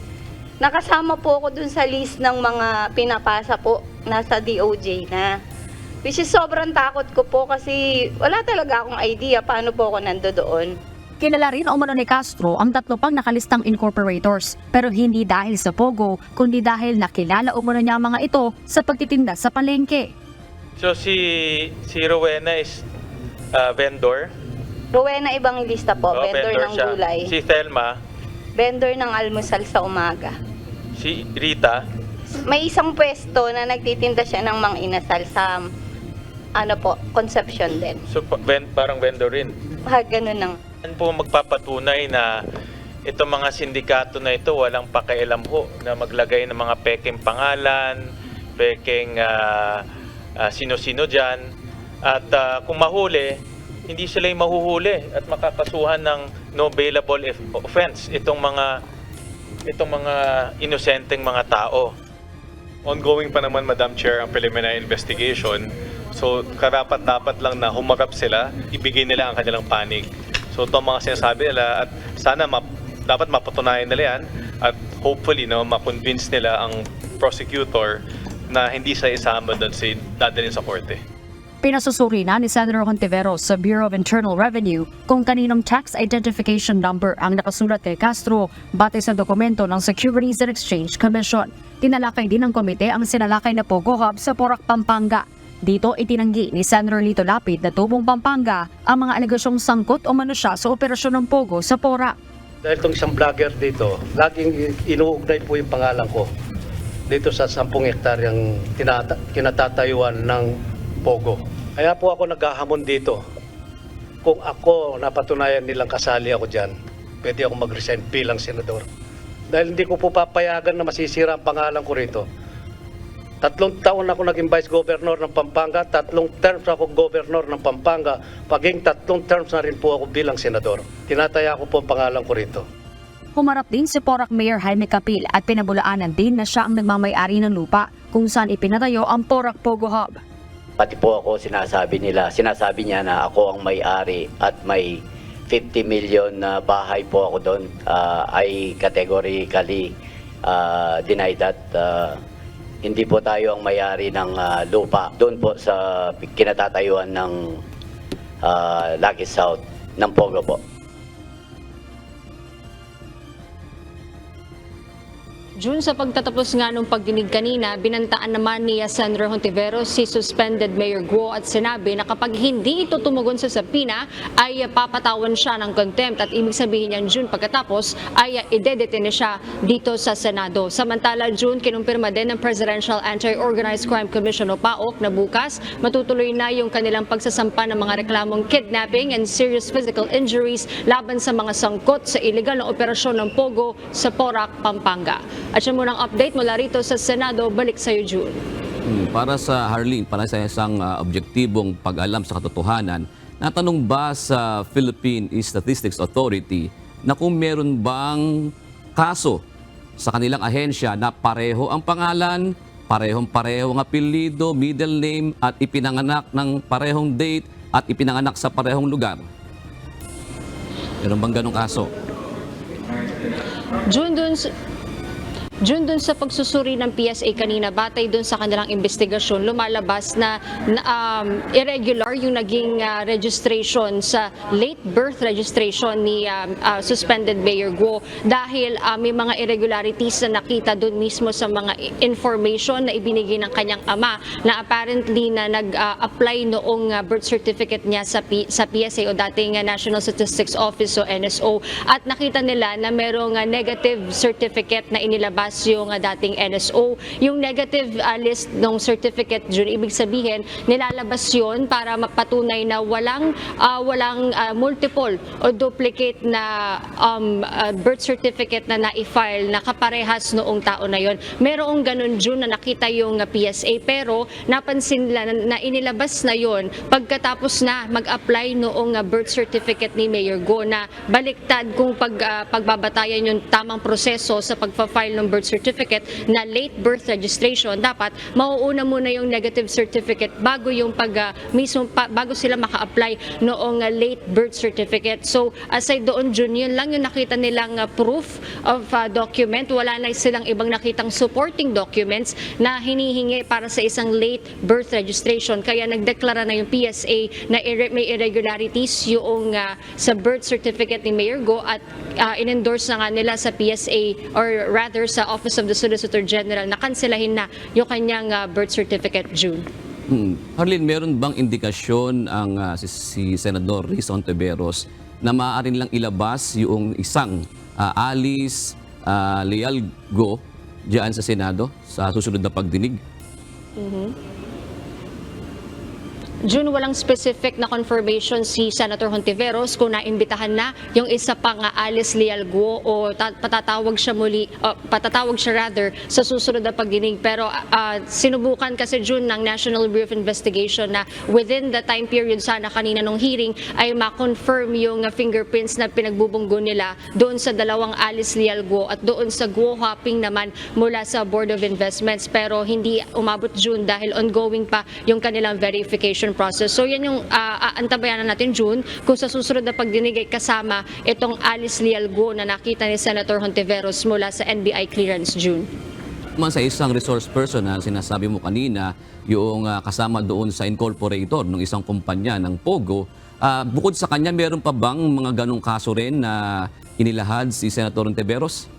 Nakasama po ako dun sa list ng mga pinapasa po, nasa DOJ na. Which is sobrang takot ko po kasi wala talaga akong idea paano po ako nandoon. Kilala rin umano ni Castro ang tatlo pang nakalistang incorporators pero hindi dahil sa pogo kundi dahil nakilala umano niya ang mga ito sa pagtitinda sa palengke. So si Rowena is vendor? Rowena ibang lista po, vendor ng siya. gulay. Si Thelma? Vendor ng almusal sa umaga. Si Rita? May isang pwesto na nagtitinda siya ng mga inasal sa Conception din. So parang vendor rin? Ganun lang. Yan po magpapatunay na itong mga sindikato na ito walang pakialam ho na maglagay ng mga peking pangalan, peking sino-sino dyan. At kung mahuli, hindi sila yung mahuhuli at makakasuhan ng no bailable offense itong mga inosenteng mga tao. Ongoing pa naman, Madam Chair, ang preliminary investigation. So karapat-dapat lang na humarap sila, ibigay nila ang kanilang panig. So ito ang mga sinasabi nila at sana dapat mapatunayan nila yan at hopefully ma-convince nila ang prosecutor na hindi siya isama doon sa dadalhin sa korte. Pinasusuri na ni Senator Hontiveros sa Bureau of Internal Revenue kung kaninong tax identification number ang nakasulat kay Castro batay sa dokumento ng Securities and Exchange Commission. Tinalakay din ng komite ang sinalakay na Pogo Hub sa Porac, Pampanga. Dito itinanggi ni Senator Lito Lapid na tubong Pampanga ang mga alegasyong sangkot o mano siya sa operasyon ng Pogo sa Porac. Dahil itong isang vlogger dito, laging inuugnay po yung pangalan ko dito sa 10 hektaryang kinatatayuan ng Pogo. Kaya po ako naghahamon dito. Kung ako napatunayan nilang kasali ako dyan, pwede ako mag-resign bilang senador. Dahil hindi ko po papayagan na masisira ang pangalan ko rito. 3 taon ako naging vice governor ng Pampanga, 3 terms ako governor ng Pampanga, paging 3 terms na rin po ako bilang senador. Tinataya ko po ang pangalan ko rito. Humarap din si Porac Mayor Jaime Capil at pinabulaanan din na siya ang nagmamay-ari ng lupa kung saan ipinatayo ang Porac Pogo Hub. Pati po ako sinasabi niya na ako ang may-ari at may 50 million na bahay po ako doon. I categorically deny that. Hindi po tayo ang may-ari ng lupa doon po sa kinatatayuan ng Lucky South ng Pogo po. June, sa pagtatapos nga nung pagdinig kanina, binantaan naman ni Senator Hontiveros si suspended Mayor Guo at sinabi na kapag hindi ito tumugon sa subpoena ay papatawan siya ng contempt at ibig sabihin yan, June, pagkatapos ay idedetene siya dito sa Senado. Samantala, June, kinumpirma din ng Presidential Anti-Organized Crime Commission o PAOC na bukas matutuloy na yung kanilang pagsasampa ng mga reklamong kidnapping and serious physical injuries laban sa mga sangkot sa illegal na operasyon ng Pogo sa Porac, Pampanga. At siya munang update mula rito sa Senado, balik sa iyo, June. Para sa Harleen, para sa isang objektibong pag-alam sa katotohanan, natanong ba sa Philippine Statistics Authority na kung meron bang kaso sa kanilang ahensya na pareho ang pangalan, parehong-pareho ang apelyido, middle name at ipinanganak ng parehong date at ipinanganak sa parehong lugar? Meron bang ganong kaso? June, dun sa pagsusuri ng PSA kanina, batay dun sa kanilang investigasyon, lumalabas na irregular yung naging registration sa late birth registration ni suspended Mayor Guo dahil may mga irregularities na nakita dun mismo sa mga information na ibinigay ng kanyang ama na apparently na nag-apply noong birth certificate niya sa PSA o dating National Statistics Office o NSO at nakita nila na merong negative certificate na inilabas yung dating NSO. Yung negative list ng certificate, June, ibig sabihin, nilalabas yun para mapatunay na walang multiple o duplicate na birth certificate na na-file na kaparehas noong taon na yon. Merong ganun, June, na nakita yung PSA pero napansin nila na inilabas na yon pagkatapos na mag-apply noong birth certificate ni Mayor Guo na baliktad kung pagbabatayan yung tamang proseso sa pagpa-file ng birth certificate na late birth registration, dapat mauuna muna yung negative certificate bago yung bago sila maka-apply noong late birth certificate. So aside doon, June, yun lang yung nakita nilang proof of document. Wala na silang ibang nakitang supporting documents na hinihingi para sa isang late birth registration. Kaya nagdeklara na yung PSA na may irregularities yung sa birth certificate ni Mayor Guo at in-endorse na nga nila sa PSA or rather sa Office of the Solicitor General na kanselahin na yung kanyang birth certificate, June. Harleen, meron bang indikasyon ang si Senador Risa Hontiveros na maaaring lang ilabas yung isang Alice Leal Guo diyan sa Senado sa susunod na pagdinig? June, walang specific na confirmation si Senator Hontiveros kung naimbitahan na yung isa pang Alice Leal Guo o patatawag siya rather sa susunod na pagdinig. Pero sinubukan kasi June ng National Bureau of Investigation na within the time period sana kanina nung hearing ay ma-confirm yung fingerprints na pinagbubunggo nila doon sa dalawang Alice Leal Guo at doon sa Guo hopping naman mula sa Board of Investments. Pero hindi umabot June dahil ongoing pa yung kanilang verification process. So yan yung antabayanan natin June kung sa susunod na pagdinig ay kasama itong Alice Leal Guo na nakita ni Senator Hontiveros mula sa NBI clearance June. Sa isang resource person na sinasabi mo kanina, yung kasama doon sa incorporator ng isang kumpanya ng Pogo, bukod sa kanya, meron pa bang mga ganong kaso rin na inilahad si Senator Hontiveros?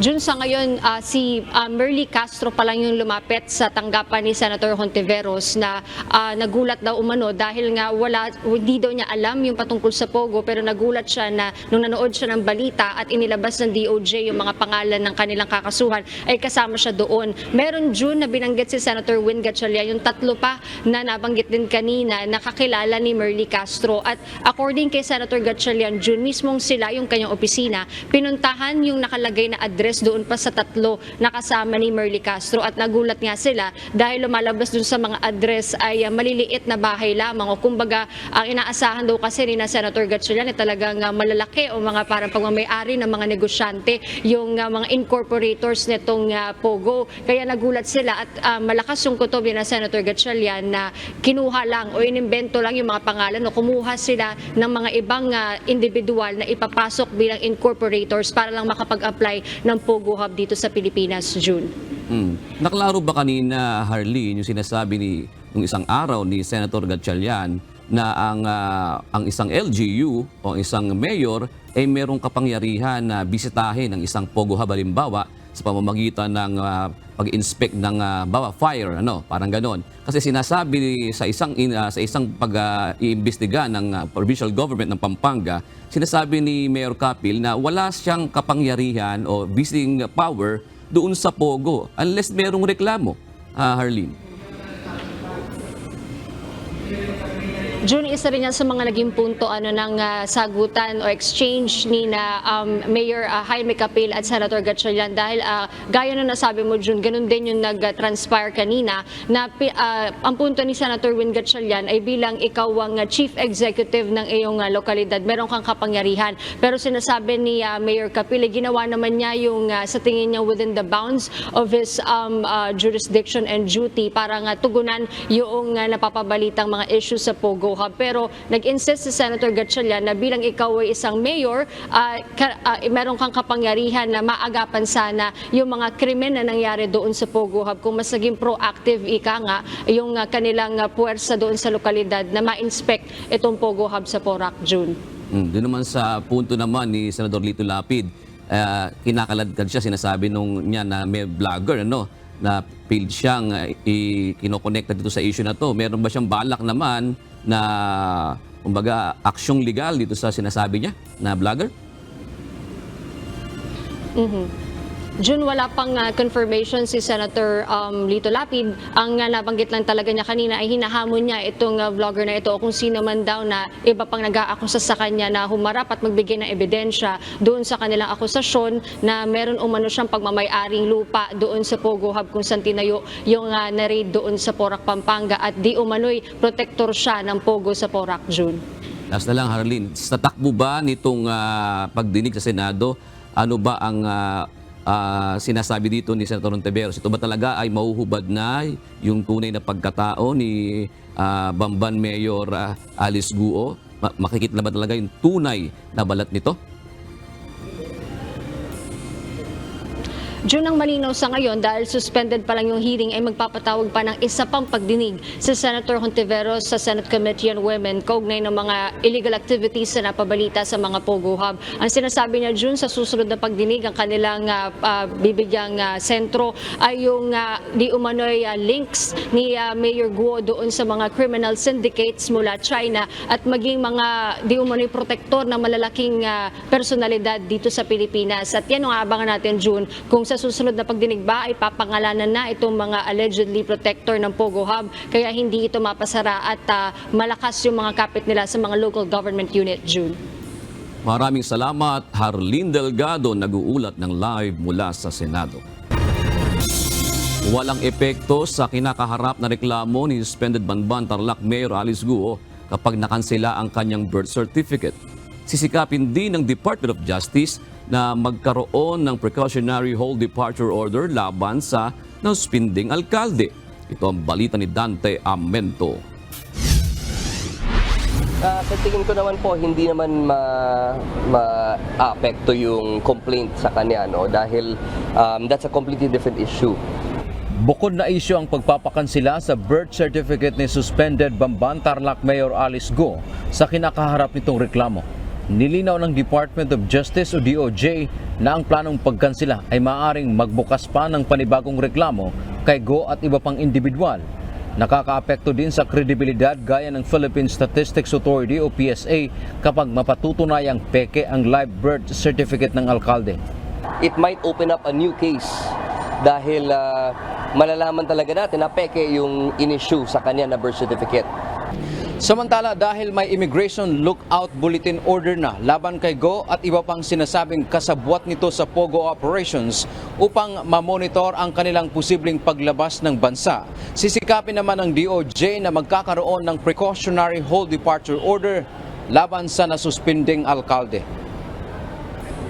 June, sa ngayon, si Merly Castro pa lang yung lumapit sa tanggapan ni Senator Hontiveros na nagulat daw umano dahil nga hindi daw niya alam yung patungkol sa Pogo, pero nagulat siya na nung nanood siya ng balita at inilabas ng DOJ yung mga pangalan ng kanilang kakasuhan ay kasama siya doon. Meron June na binanggit si Senator Win Gatchalian, yung tatlo pa na nabanggit din kanina nakakilala ni Merly Castro, at according kay Senator Gatchalian, June, mismong sila yung kanyang opisina pinuntahan yung nakalagay na address doon pa sa tatlo na kasama ni Merly Castro, at nagulat nga sila dahil lumalabas doon sa mga address ay maliliit na bahay lamang, o kumbaga ang inaasahan daw kasi ni na Senator Gatchalian ay talagang malalaki o mga parang pagmamayari ng mga negosyante yung mga incorporators nitong Pogo. Kaya nagulat sila at malakas yung kutob ni na Senator Gatchalian na kinuha lang o inimbento lang yung mga pangalan o kumuha sila ng mga ibang individual na ipapasok bilang incorporators para lang makapag-apply ng Pogo Hub dito sa Pilipinas, June. Naklaro ba kanina, Harleen, yung sinasabi yung isang araw ni Senator Gatchalian na ang isang LGU o isang mayor ay merong kapangyarihan na bisitahin ng isang Pogo Hub halimbawa sa pamamagitan ng pag-inspect ng fire, parang ganon. Kasi sinasabi sa isang pag-iimbestiga ng provincial government ng Pampanga, sinasabi ni Mayor Capil na wala siyang kapangyarihan o visiting power doon sa Pogo unless merong reklamo, Harleen. June, isa rin yan sa mga naging punto ng sagutan o exchange ni na Mayor Jaime Capil at Senator Gatchalian dahil gaya na nasabi mo June, ganun din yung nag-transpire kanina na ang punto ni Senator Win Gatchalian ay bilang ikaw ang chief executive ng iyong lokalidad, meron kang kapangyarihan. Pero sinasabi ni Mayor Capil, ginawa naman niya yung sa tingin niya within the bounds of his jurisdiction and duty para nga tugunan yung napapabalitang mga issues sa Pogo Hub. Pero nag-insist si Senator Gatchalian na bilang ikaw ay isang mayor, meron kang kapangyarihan na maagapan sana yung mga krimen na nangyari doon sa Pogo Hub. Kung mas naging proactive yung kanilang puwersa doon sa lokalidad na ma-inspect itong Pogo Hub sa Porac, June. Doon naman sa punto naman ni Senador Lito Lapid, kinakaladkad siya, sinasabi niya na may vlogger, na field siyang kinokonekta dito sa issue na to. Meron ba siyang balak naman na kumbaga aksyong legal dito sa sinasabi niya na vlogger? June, wala pang confirmation si Senator Lito Lapid. Ang nabanggit lang talaga niya kanina ay hinahamon niya itong vlogger na ito o kung sino man daw na iba pang nag-aakusa sa kanya na humarap at magbigay ng ebidensya doon sa kanilang akusasyon na meron umano siyang pagmamay-aring lupa doon sa Pogo Hub kung saan tinayo yung na-raid doon sa Porac, Pampanga, at di umano'y protector siya ng Pogo sa Porac, June. Last na lang, Harleen, sa takbo ba nitong pagdinig sa Senado, ano ba ang sinasabi dito ni Senator Hontiveros? Ito ba talaga ay mahuhubad na yung tunay na pagkatao ni Bamban Mayor Alice Guo? Makikita na ba talaga yung tunay na balat nito? June, ang malinaw sa ngayon dahil suspended pa lang yung hearing ay magpapatawag pa ng isa pang pagdinig sa Senator Hontiveros sa Senate Committee on Women kaugnay ng mga illegal activities na napabalita sa mga Pogo Hub. Ang sinasabi niya, June, sa susunod na pagdinig ang kanilang bibigyang sentro ay yung di umano'y links ni Mayor Guo doon sa mga criminal syndicates mula China at maging mga di umano'y protektor ng malalaking personalidad dito sa Pilipinas. At yan ang aabangan natin, June, kung sa sa susunod na pagdinig ba ay papangalanan na itong mga allegedly protector ng Pogo Hub kaya hindi ito mapasara at malakas yung mga kapit nila sa mga local government unit, June. Maraming salamat, Harleen Delgado, nag-uulat ng live mula sa Senado. Walang epekto sa kinakaharap na reklamo ni suspended Banban Tarlac Mayor Alice Guo kapag nakansela ang kanyang birth certificate. Sisikapin din ng Department of Justice na magkaroon ng precautionary hold departure order laban sa nasuspinding alkalde. Ito ang balita ni Dante Amento. Sa tingin ko naman po, hindi naman ma-apekto yung complaint sa kanya, no? Dahil that's a completely different issue. Bukod na isyu ang pagpapakansila sa birth certificate ni suspended Bamban Tarlac Mayor Alice Guo sa kinakaharap nitong reklamo. Nilinaw ng Department of Justice o DOJ na ang planong pagkansila ay maaaring magbukas pa ng panibagong reklamo kay Guo at iba pang individual. Nakakaapekto din sa kredibilidad gaya ng Philippine Statistics Authority o PSA kapag mapatutunayang peke ang live birth certificate ng alkalde. It might open up a new case dahil malalaman talaga natin na peke yung in-issue sa kanya na birth certificate. Samantala, dahil may immigration lookout bulletin order na laban kay Guo at iba pang sinasabing kasabwat nito sa Pogo operations upang mamonitor ang kanilang posibleng paglabas ng bansa, sisikapin naman ng DOJ na magkakaroon ng precautionary hold departure order laban sa nasuspinding alkalde.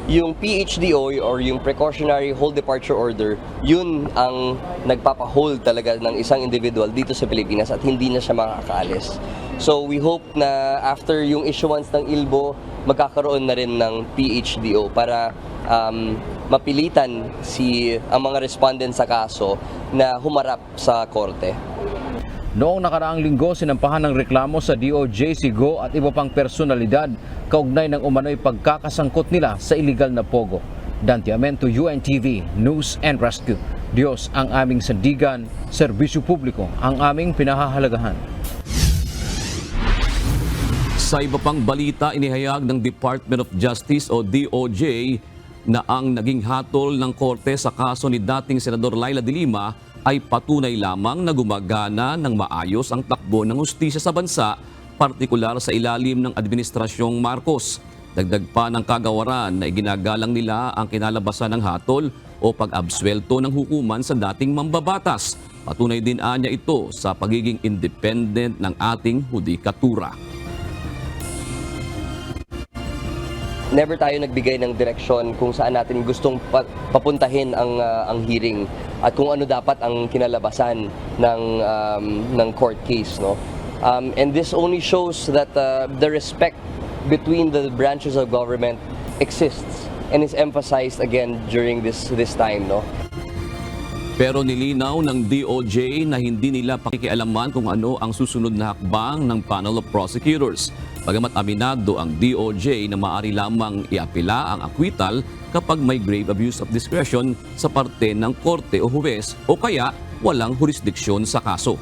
Yung PHDO or yung precautionary hold departure order, yun ang nagpapa-hold talaga ng isang individual dito sa Pilipinas at hindi na siya makakaalis. So we hope na after yung issuance ng ILBO, magkakaroon na rin ng PHDO para mapilitan ang mga respondent sa kaso na humarap sa korte. Noong nakaraang linggo, sinampahan ng reklamo sa DOJ si Guo at iba pang personalidad kaugnay ng umano'y pagkakasangkot nila sa iligal na Pogo. Dante Amento, UNTV, News and Rescue. Diyos ang aming sandigan, serbisyo publiko ang aming pinahahalagahan. Sa iba pang balita, inihayag ng Department of Justice o DOJ na ang naging hatol ng korte sa kaso ni dating Senador Laila de Lima ay patunay lamang na gumagana ng maayos ang takbo ng hustisya sa bansa, partikular sa ilalim ng Administrasyong Marcos. Dagdag pa ng kagawaran na iginagalang nila ang kinalabasan ng hatol o pag-absuelto ng hukuman sa dating mambabatas. Patunay din anya ito sa pagiging independent ng ating hudikatura. Never tayo nagbigay ng direksyon kung saan natin gustong papuntahin ang hearing at kung ano dapat ang kinalabasan ng court case, no? And this only shows that the respect between the branches of government exists and is emphasized again during this time, no? Pero nilinaw ng DOJ na hindi nila pakikialaman kung ano ang susunod na hakbang ng panel of prosecutors. Bagamat aminado ang DOJ na maaari lamang iapila ang acquittal kapag may grave abuse of discretion sa parte ng korte o huwes o kaya walang jurisdiksyon sa kaso.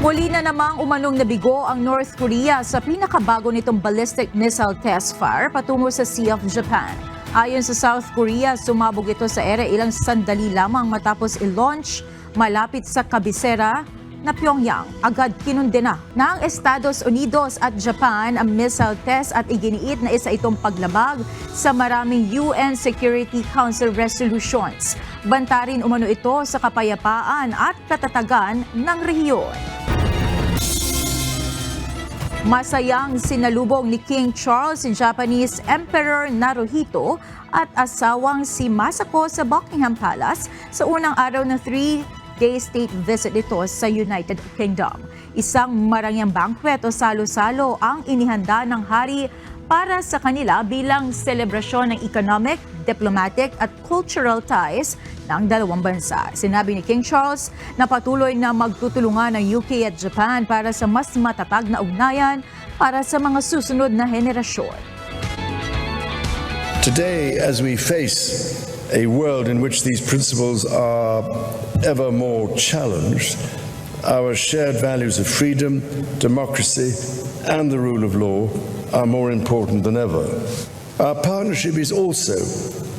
Muli na namang umanong nabigo ang North Korea sa pinakabago nitong ballistic missile test fire patungo sa Sea of Japan. Ayon sa South Korea, sumabog ito sa ere ilang sandali lamang matapos i-launch malapit sa kabisera na Pyongyang. Agad kinundena ng Estados Unidos at Japan ang missile test at iginiit na isa itong paglabag sa maraming UN Security Council resolutions. Banta rin umano ito sa kapayapaan at katatagan ng rehiyon. Masayang sinalubong ni King Charles si Japanese Emperor Naruhito at asawang si Masako sa Buckingham Palace sa unang araw ng 3-day state visit nito sa United Kingdom. Isang marangyang banquet o salo-salo ang inihanda ng hari para sa kanila bilang selebrasyon ng economic, diplomatic at cultural ties ng dalawang bansa. Sinabi ni King Charles na patuloy na magtutulungan ng UK at Japan para sa mas matatag na ugnayan para sa mga susunod na henerasyon. Today, as we face a world in which these principles are ever more challenged, our shared values of freedom, democracy, and the rule of law are more important than ever. Our partnership is also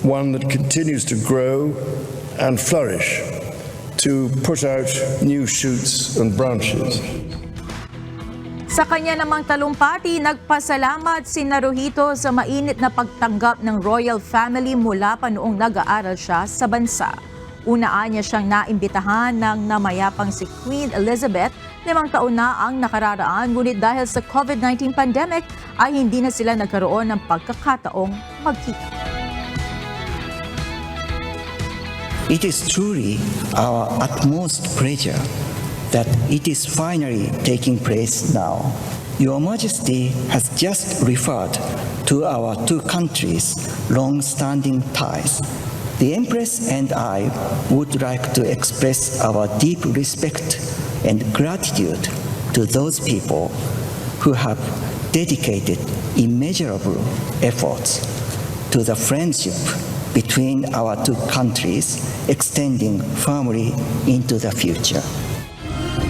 one that continues to grow and flourish, to put out new shoots and branches. Sa kanya namang talumpati, nagpasalamat si Naruhito sa mainit na pagtanggap ng royal family mula pa noong nag-aaral siya sa bansa. Unaan niya siyang naimbitahan ng namayapang si Queen Elizabeth. 5 taon na ang nakararaan, ngunit dahil sa COVID-19 pandemic ay hindi na sila nagkaroon ng pagkakataong magkita. It is truly our utmost pleasure that it is finally taking place now. Your Majesty has just referred to our two countries' long-standing ties. The Empress and I would like to express our deep respect and gratitude to those people who have dedicated immeasurable efforts to the friendship between our two countries, extending firmly into the future.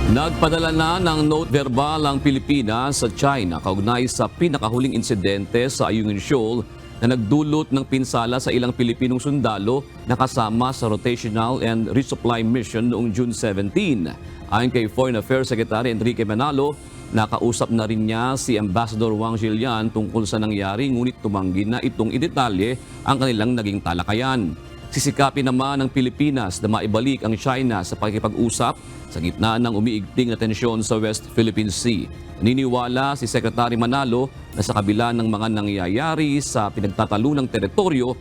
Nagpadala na ng note verbal ang Pilipinas sa China kaugnay sa pinakahuling insidente sa Ayungin Shoal na nagdulot ng pinsala sa ilang Pilipinong sundalo na kasama sa rotational and resupply mission noong June 17. Ayon kay Foreign Affairs Secretary Enrique Manalo, nakausap na rin niya si Ambassador Wang Zhilian tungkol sa nangyari, ngunit tumanggi na itong idetalye ang kanilang naging talakayan. Sisikapin naman ng Pilipinas na maibalik ang China sa pakikipag-usap sa gitna ng umiigting na tensyon sa West Philippine Sea. Naniniwala si Secretary Manalo na sa kabila ng mga nangyayari sa pinagtatalunang teritoryo,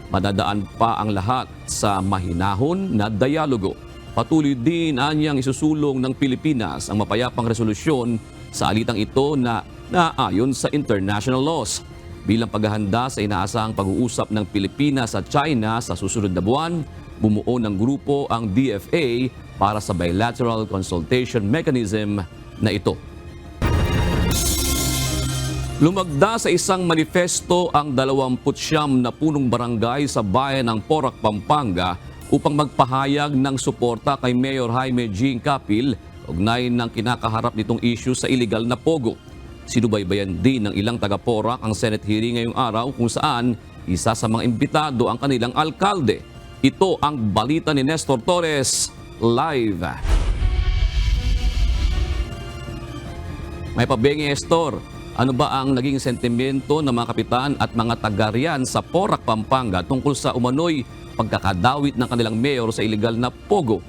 madadaan pa ang lahat sa mahinahon na dialogo. Patuloy din anyang isusulong ng Pilipinas ang mapayapang resolusyon sa alitang ito na naayon sa international laws. Bilang paghahanda sa inaasahang pag-uusap ng Pilipinas at China sa susunod na buwan, bumuo ng grupo ang DFA para sa bilateral consultation mechanism na ito. Lumagda sa isang manifesto ang 29 na punong barangay sa bayan ng Porac, Pampanga upang magpahayag ng suporta kay Mayor Jaime Jing Capil ugnay ng kinakaharap nitong issue sa illegal na pogo. Sinubaybayan din ng ilang taga-Porac ang Senate hearing ngayong araw kung saan isa sa mga imbitado ang kanilang alkalde. Ito ang balita ni Nestor Torres, live. May pabengi, Nestor. Ano ba ang naging sentimento ng mga kapitan at mga taga-riyan sa Porac, Pampanga tungkol sa umano'y pagkakadawit ng kanilang mayor sa illegal na pogo?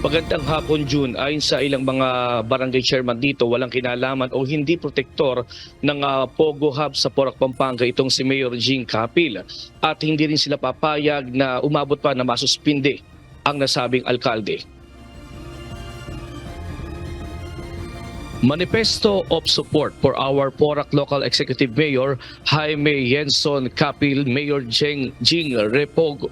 Magandang hapon, June. Ayon sa ilang mga barangay chairman dito, walang kinalaman o hindi protektor ng Pogo Hub sa Porac, Pampanga itong si Mayor Jing Capil. At hindi rin sila papayag na umabot pa na masuspinde ang nasabing alkalde. Manifesto of support for our Porac Local Executive Mayor Jaime Yenson Capil, Mayor Jing Repogo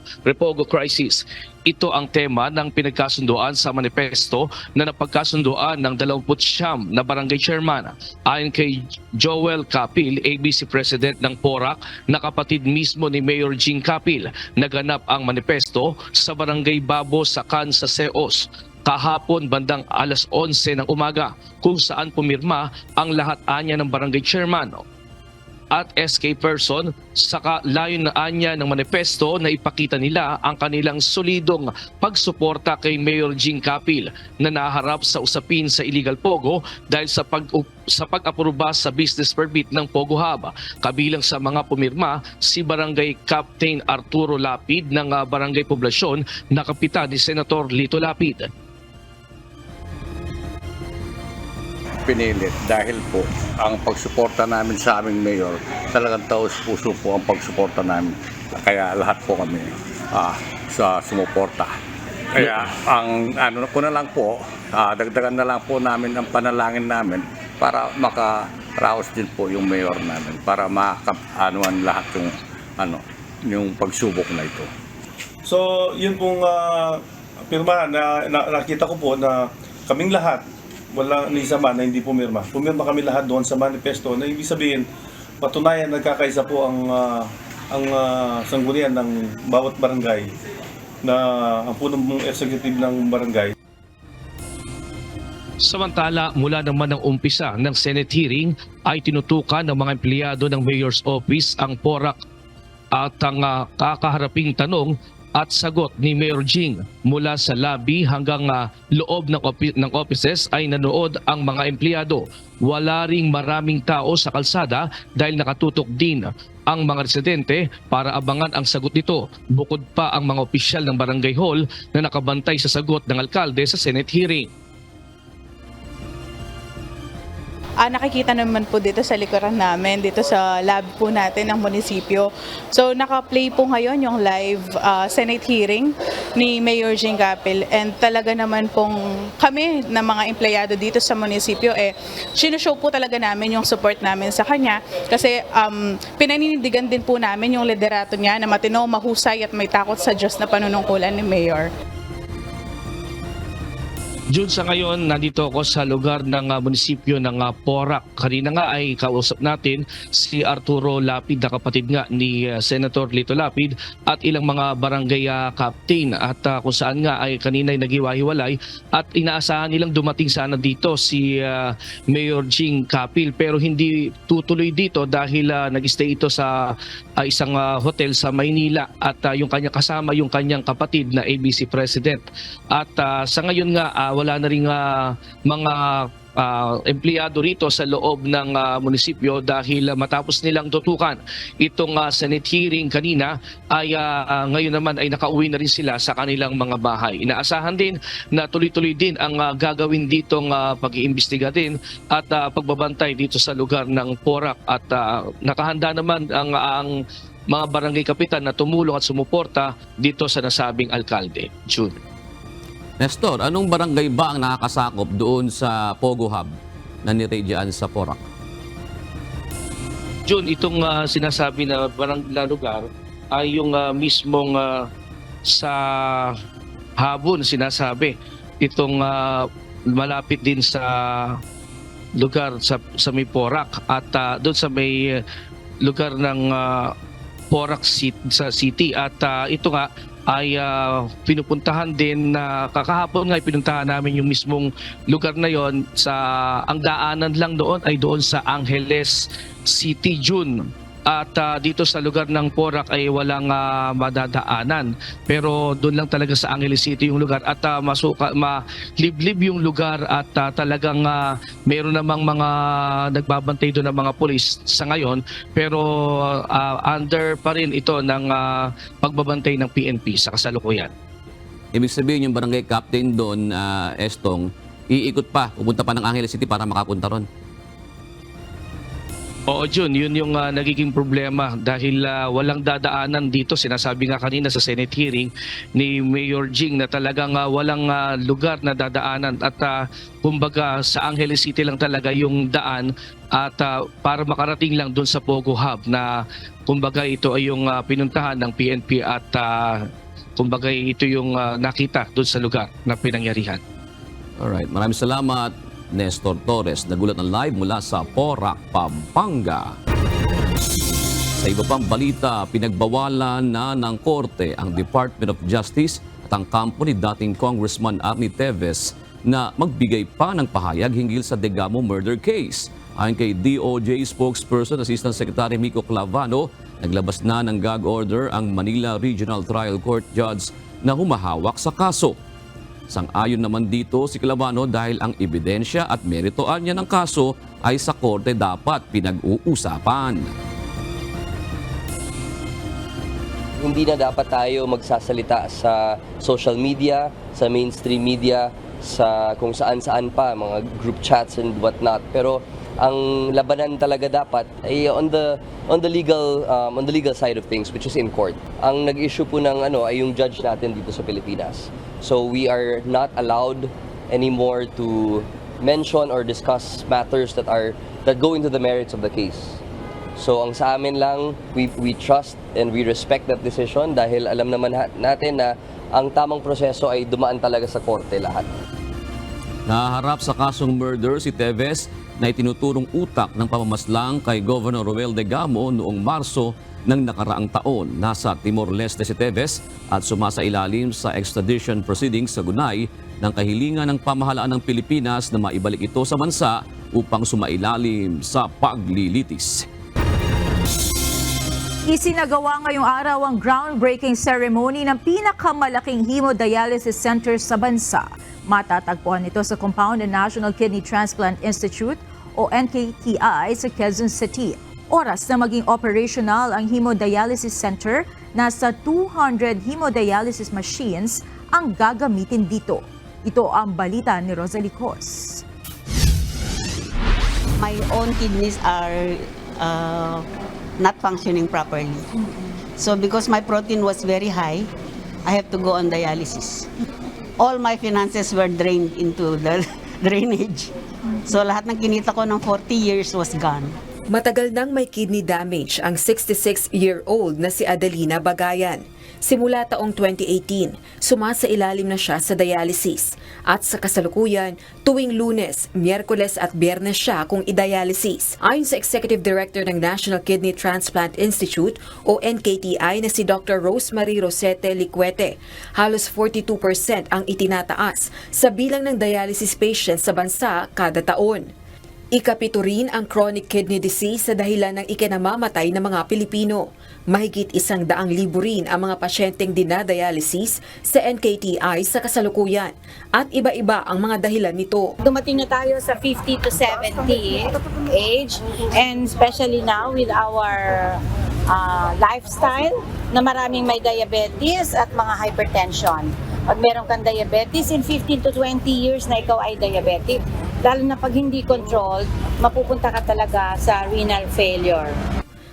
Crisis. Ito ang tema ng pinagkasunduan sa manifesto na napagkasunduan ng 29 na barangay chairman. Ayon kay Joel Capil, ABC President ng Porac, na kapatid mismo ni Mayor Jing Capil, naganap ang manifesto sa Barangay Babo, Sakan sa Seos kahapon bandang alas 11 ng umaga, kung saan pumirma ang lahat anya ng barangay chairman at SK person. Saka layon na anya ng manifesto na ipakita nila ang kanilang solidong pagsuporta kay Mayor Jing Capil na naharap sa usapin sa illegal pogo dahil sa pag-aproba sa business permit ng Pogo Hub. Kabilang sa mga pumirma si Barangay Captain Arturo Lapid ng Barangay Poblasyon na kapitan ni Senator Lito Lapid. Pinilit dahil po ang pagsuporta namin sa aming mayor, talagang taos puso po ang pagsuporta namin. Kaya lahat po kami sa sumuporta. Kaya ang ano ko na lang po, dagdagan na lang po namin ang panalangin namin para makaraos din po yung mayor namin, para makaanuan lahat yung pagsubok na ito. So yun pong pirma na nakita ko po na kaming lahat, walang isa man na hindi pumirma. Pumirma kami lahat doon sa manifesto na ibig sabihin patunayan nagkakaisa po ang sanggunian ng bawat barangay na ang punong executive ng barangay. Samantala, mula naman ng umpisa ng Senate hearing ay tinutukan ng mga empleyado ng Mayor's Office ang PORAC at ang kakaharaping tanong at sagot ni Mayor Jing. Mula sa lobby hanggang loob ng offices ay nanood ang mga empleyado. Wala ring maraming tao sa kalsada dahil nakatutok din ang mga residente para abangan ang sagot nito. Bukod pa ang mga opisyal ng barangay hall na nakabantay sa sagot ng alkalde sa Senate hearing. Nakikita naman po dito sa likuran namin, dito sa lab po natin ng munisipyo. So naka-play po ngayon yung live Senate hearing ni Mayor Jing Capil, and talaga naman pong kami na mga empleyado dito sa munisipyo sinushow po talaga namin yung support namin sa kanya kasi pinaninindigan din po namin yung liderato niya na matino, mahusay at may takot sa Diyos na panunungkulan ni Mayor. June, sa ngayon, nandito ako sa lugar ng munisipyo ng PORAC. Kanina nga ay kausap natin si Arturo Lapid, na kapatid nga ni Senator Lito Lapid, at ilang mga barangay captain, at kung saan nga ay kanina ay naghiwa-hiwalay at inaasahan nilang dumating sana dito si Mayor Jing Capil, pero hindi tutuloy dito dahil nag-stay ito sa isang hotel sa Maynila at yung kanya kasama yung kanyang kapatid na ABC President. At sa ngayon nga wala na ring mga empleyado rito sa loob ng munisipyo dahil matapos nilang tutukan itong Senate hearing kanina ay ngayon naman ay nakauwi na rin sila sa kanilang mga bahay. Inaasahan din na tuloy-tuloy din ang gagawin ditong pag-iimbestiga din at pagbabantay dito sa lugar ng PORAC at nakahanda naman ang mga barangay kapitan na tumulong at sumuporta dito sa nasabing alkalde. June. Nestor, anong barangay ba ang nakakasakop doon sa Pogo Hub na niradiaan sa PORAC? June, itong sinasabi na barangay lugar ay yung mismong sa Habon sinasabi. Itong malapit din sa lugar sa may PORAC at doon sa may lugar ng PORAC City at ito nga ay pinupuntahan din na kakahapon nga pinuntahan namin yung mismong lugar na yon. Ang daanan lang doon ay doon sa Angeles City, June. At dito sa lugar ng PORAC ay walang madadaanan, pero doon lang talaga sa Angeles City yung lugar at maliblib yung lugar at talagang meron namang mga nagbabantay doon ng mga pulis sa ngayon, pero under pa rin ito ng pagbabantay ng PNP sa kasalukuyan. Ibig sabihin yung barangay captain doon, Estong, iikot pa, pupunta pa ng Angeles City para makapunta ron. Oo, Jun, yun yung nagiging problema dahil walang dadaanan dito. Sinasabi nga kanina sa Senate hearing ni Mayor Jing na talagang walang lugar na dadaanan at kumbaga sa Angeles City lang talaga yung daan at para makarating lang doon sa Pogo Hub na kumbaga ito ay yung pinuntahan ng PNP at kumbaga ito yung nakita doon sa lugar na pinangyarihan. Alright, maraming salamat. Nestor Torres, nagulat ng live mula sa PORAC, Pampanga. Sa iba pang balita, pinagbawalan na ng korte ang Department of Justice at ang kampo ni dating Congressman Arnie Teves na magbigay pa ng pahayag hinggil sa Degamo murder case. Ayon kay DOJ spokesperson Assistant Secretary Mico Clavano, naglabas na ng gag order ang Manila Regional Trial Court Judge na humahawak sa kaso. Sang-ayon naman dito si Clavano dahil ang ebidensya at meritoan niya ng kaso ay sa korte dapat pinag-uusapan. Hindi na dapat tayo magsasalita sa social media, sa mainstream media, sa kung saan-saan pa, mga group chats and whatnot. Pero ang labanan talaga dapat ay on the legal side of things, which is in court. Ang nag-issue po ng ay yung judge natin dito sa Pilipinas. So we are not allowed anymore to mention or discuss matters that go into the merits of the case. So ang sa amin lang, we trust and we respect that decision dahil alam naman natin na ang tamang proseso ay dumaan talaga sa korte lahat. Naharap sa kasong murder si Teves na itinuturong utak ng pamamaslang kay Governor Roel Degamo noong Marso ng nakaraang taon. Nasa Timor-Leste si Teves at sumasailalim sa extradition proceedings sa Gunay ng kahilingan ng pamahalaan ng Pilipinas na maibalik ito sa bansa upang sumailalim sa paglilitis. Isinagawa ngayong araw ang groundbreaking ceremony ng pinakamalaking hemodialysis center sa bansa. Matatagpuan ito sa compound ng National Kidney Transplant Institute o NKTI sa Quezon City. Oras na maging operational ang hemodialysis center, nasa 200 hemodialysis machines ang gagamitin dito. Ito ang balita ni Rosalie Cos. My own kidneys are not functioning properly. So because my protein was very high, I have to go on dialysis. All my finances were drained into the drainage. So lahat ng kinita ko ng 40 years was gone. Matagal nang may kidney damage ang 66-year-old na si Adelina Bagayan. Simula taong 2018, sumasailalim na siya sa dialysis. At sa kasalukuyan, tuwing Lunes, Miyerkules at Biyernes siya kung i-dialysis. Ayon sa Executive Director ng National Kidney Transplant Institute o NKTI na si Dr. Rosemary Rosete Liquete, halos 42% ang itinataas sa bilang ng dialysis patients sa bansa kada taon. Ikapito rin ang chronic kidney disease sa dahilan ng ikinamamatay ng mga Pilipino. Mahigit 100,000 rin ang mga pasyenteng dinadialysis sa NKTI sa kasalukuyan at iba-iba ang mga dahilan nito. Dumating na tayo sa 50 to 70 age, and especially now with our lifestyle na maraming may diabetes at mga hypertension. Pag meron kang diabetes, in 15 to 20 years na ikaw ay diabetic, lalo na pag hindi controlled, mapupunta ka talaga sa renal failure.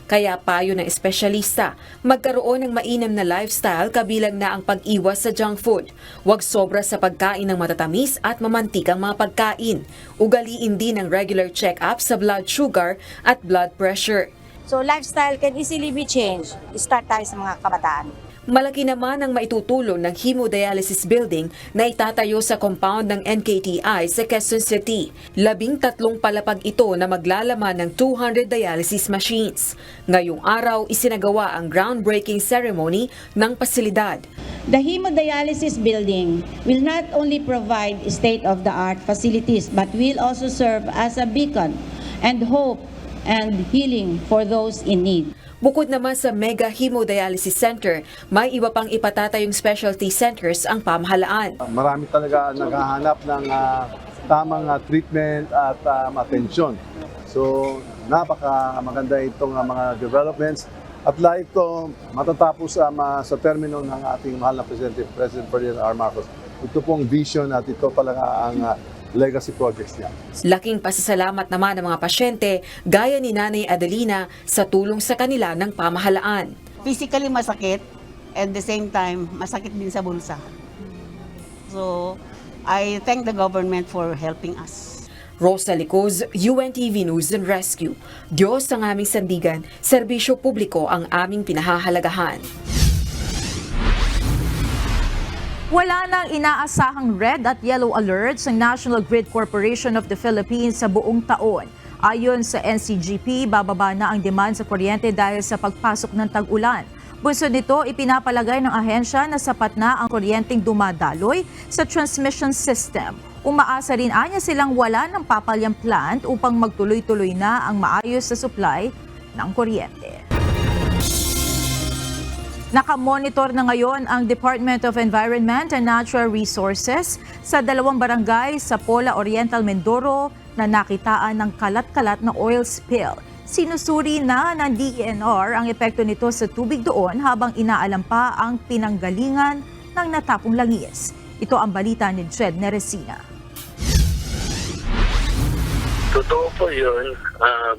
Kaya payo ng espesyalista, magkaroon ng mainam na lifestyle kabilang na ang pag-iwas sa junk food. Huwag sobra sa pagkain ng matatamis at mamantikang mga pagkain. Ugaliin din ang regular check-up sa blood sugar at blood pressure. So lifestyle can easily be changed. Start tayo sa mga kabataan. Malaki naman ang maitutulong ng hemodialysis building na itatayo sa compound ng NKTI sa Quezon City. 13 palapag ito na maglalaman ng 200 dialysis machines. Ngayong araw, isinagawa ang groundbreaking ceremony ng pasilidad. The hemodialysis building will not only provide state-of-the-art facilities but will also serve as a beacon and hope and healing for those in need. Bukod naman sa Mega Hemodialysis Center, may iba pang ipatatayong specialty centers ang pamahalaan. Marami talaga naghahanap ng tamang treatment at atensyon. So, napaka maganda itong mga developments. At lahat ito matatapos sa termino ng ating mahal na President Ferdinand R. Marcos. Ito pong vision at ito talaga ang legacy projects niya. Laking pasasalamat naman ng mga pasyente gaya ni Nanay Adelina sa tulong sa kanila ng pamahalaan. Physically masakit, at the same time, masakit din sa bulsa. So, I thank the government for helping us. Rosalie Cos, UNTV News and Rescue. Diyos ang aming sandigan, serbisyo publiko ang aming pinahahalagahan. Wala nang inaasahang red at yellow alerts ng National Grid Corporation of the Philippines sa buong taon. Ayon sa NCGP, bababa na ang demand sa kuryente dahil sa pagpasok ng tag-ulan. Bunsod nito, ipinapalagay ng ahensya na sapat na ang kuryenteng dumadaloy sa transmission system. Umaasa rin anya silang wala ng papalyang plant upang magtuloy-tuloy na ang maayos na supply ng kuryente. Nakamonitor na ngayon ang Department of Environment and Natural Resources sa 2 barangay sa Pola Oriental, Mindoro na nakitaan ng kalat-kalat na oil spill. Sinusuri na ng DENR ang epekto nito sa tubig doon habang inaalam pa ang pinanggalingan ng natapong langis. Ito ang balita ni Jed Neresina. Totoo po yun,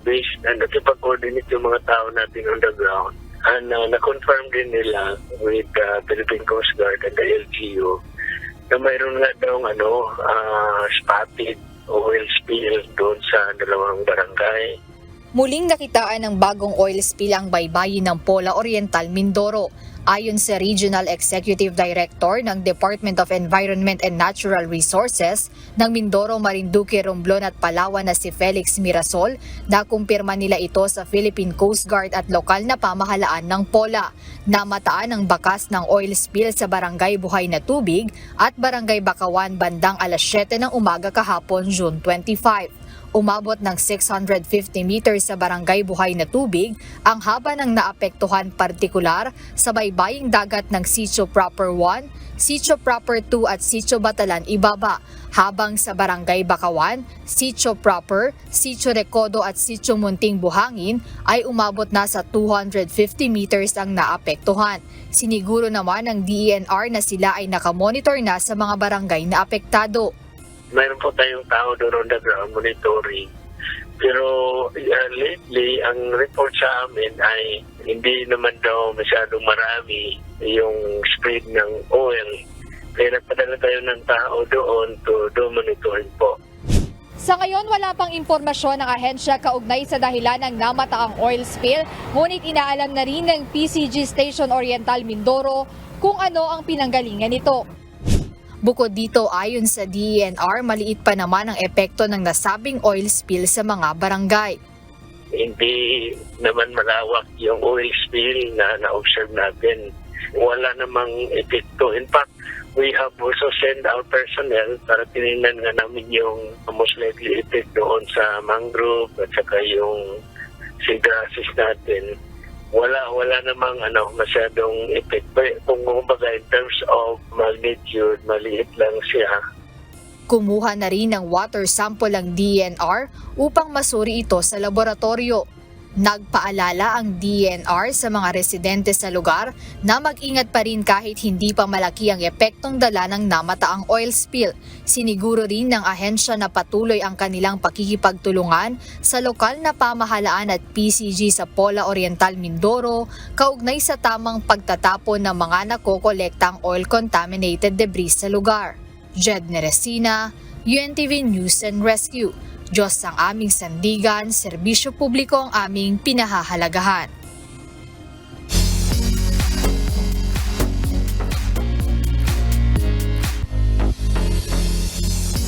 based na nakipag-coordinate yung mga tao natin on the ground. And na-confirm din nila with the Philippine Coast Guard and the LGU na mayroon nga daw spotted oil spill doon sa 2 barangay. Muling nakitaan ng bagong oil spill ang baybayin ng Pola Oriental, Mindoro. Ayon sa Regional Executive Director ng Department of Environment and Natural Resources ng Mindoro, Marinduque, Romblon at Palawan na si Felix Mirasol, nakumpirma nila ito sa Philippine Coast Guard at lokal na pamahalaan ng Pola. Namataan ang bakas ng oil spill sa Barangay Buhay na Tubig at Barangay Bakawan bandang alas 7 ng umaga kahapon, June 25. Umabot ng 650 meters sa Barangay Buhay na Tubig ang haba ng naapektuhan, partikular sa baybaying dagat ng Sitio Proper 1, Sitio Proper 2 at Sitio Batalan Ibaba, habang sa Barangay Bakawan, Sitio Proper, Sitio Recodo at Sitio Munting Buhangin ay umabot na sa 250 meters ang naapektuhan. Siniguro naman ng DENR na sila ay nakamonitor na sa mga barangay na apektado. Mayroon po tayong tao doon on the ground monitoring. Pero lately, ang report sa amin ay hindi naman daw masyadong marami yung spread ng oil. Kaya nagpadala tayo ng tao doon to monitoring po. Sa ngayon, wala pang impormasyon ng ahensya kaugnay sa dahilan ng namataang oil spill, ngunit inaalam na rin ng PCG Station Oriental Mindoro kung ano ang pinanggalingan nito. Bukod dito, ayon sa DENR, maliit pa naman ang epekto ng nasabing oil spill sa mga barangay. Hindi naman malawak yung oil spill na na-observe natin. Wala namang epekto. In fact, we have also sent our personnel para tinignan nga namin yung most likely effect doon sa mangrove at saka yung seagrasses natin. Wala namang masyadong effect. Kung kumbaga in terms of magnitude, maliit lang siya. Kumuha na rin ng water sample ang DENR upang masuri ito sa laboratorio. Nagpaalala ang DENR sa mga residente sa lugar na mag-ingat pa rin kahit hindi pa malaki ang epektong dala ng namataang oil spill. Siniguro rin ng ahensya na patuloy ang kanilang pakikipagtulungan sa lokal na pamahalaan at PCG sa Pola Oriental Mindoro kaugnay sa tamang pagtatapon ng mga nakokolektang oil-contaminated debris sa lugar. Jed Neresina, UNTV News and Rescue. Diyos ang aming sandigan, serbisyo publiko ang aming pinahahalagahan.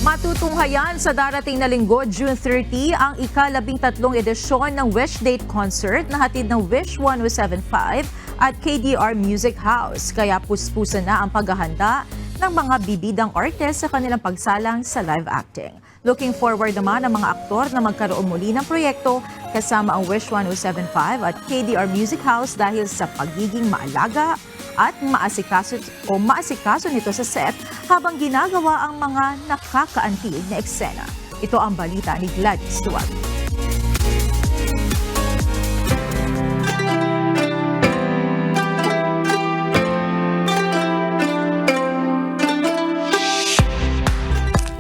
Matutunghayan sa darating na linggo, June 30, ang ika-13 edisyon ng Wish Date Concert na hatid ng Wish 1075 at KDR Music House. Kaya puspusan na ang paghahanda ng mga bibidang artist sa kanilang pagsalang sa live acting. Looking forward naman ang mga aktor na magkaroon muli ng proyekto kasama ang Wish 1075 at KDR Music House dahil sa pagiging maalaga at maasikaso nito sa set habang ginagawa ang mga nakakaantig na eksena. Ito ang balita ni Gladys Duwag.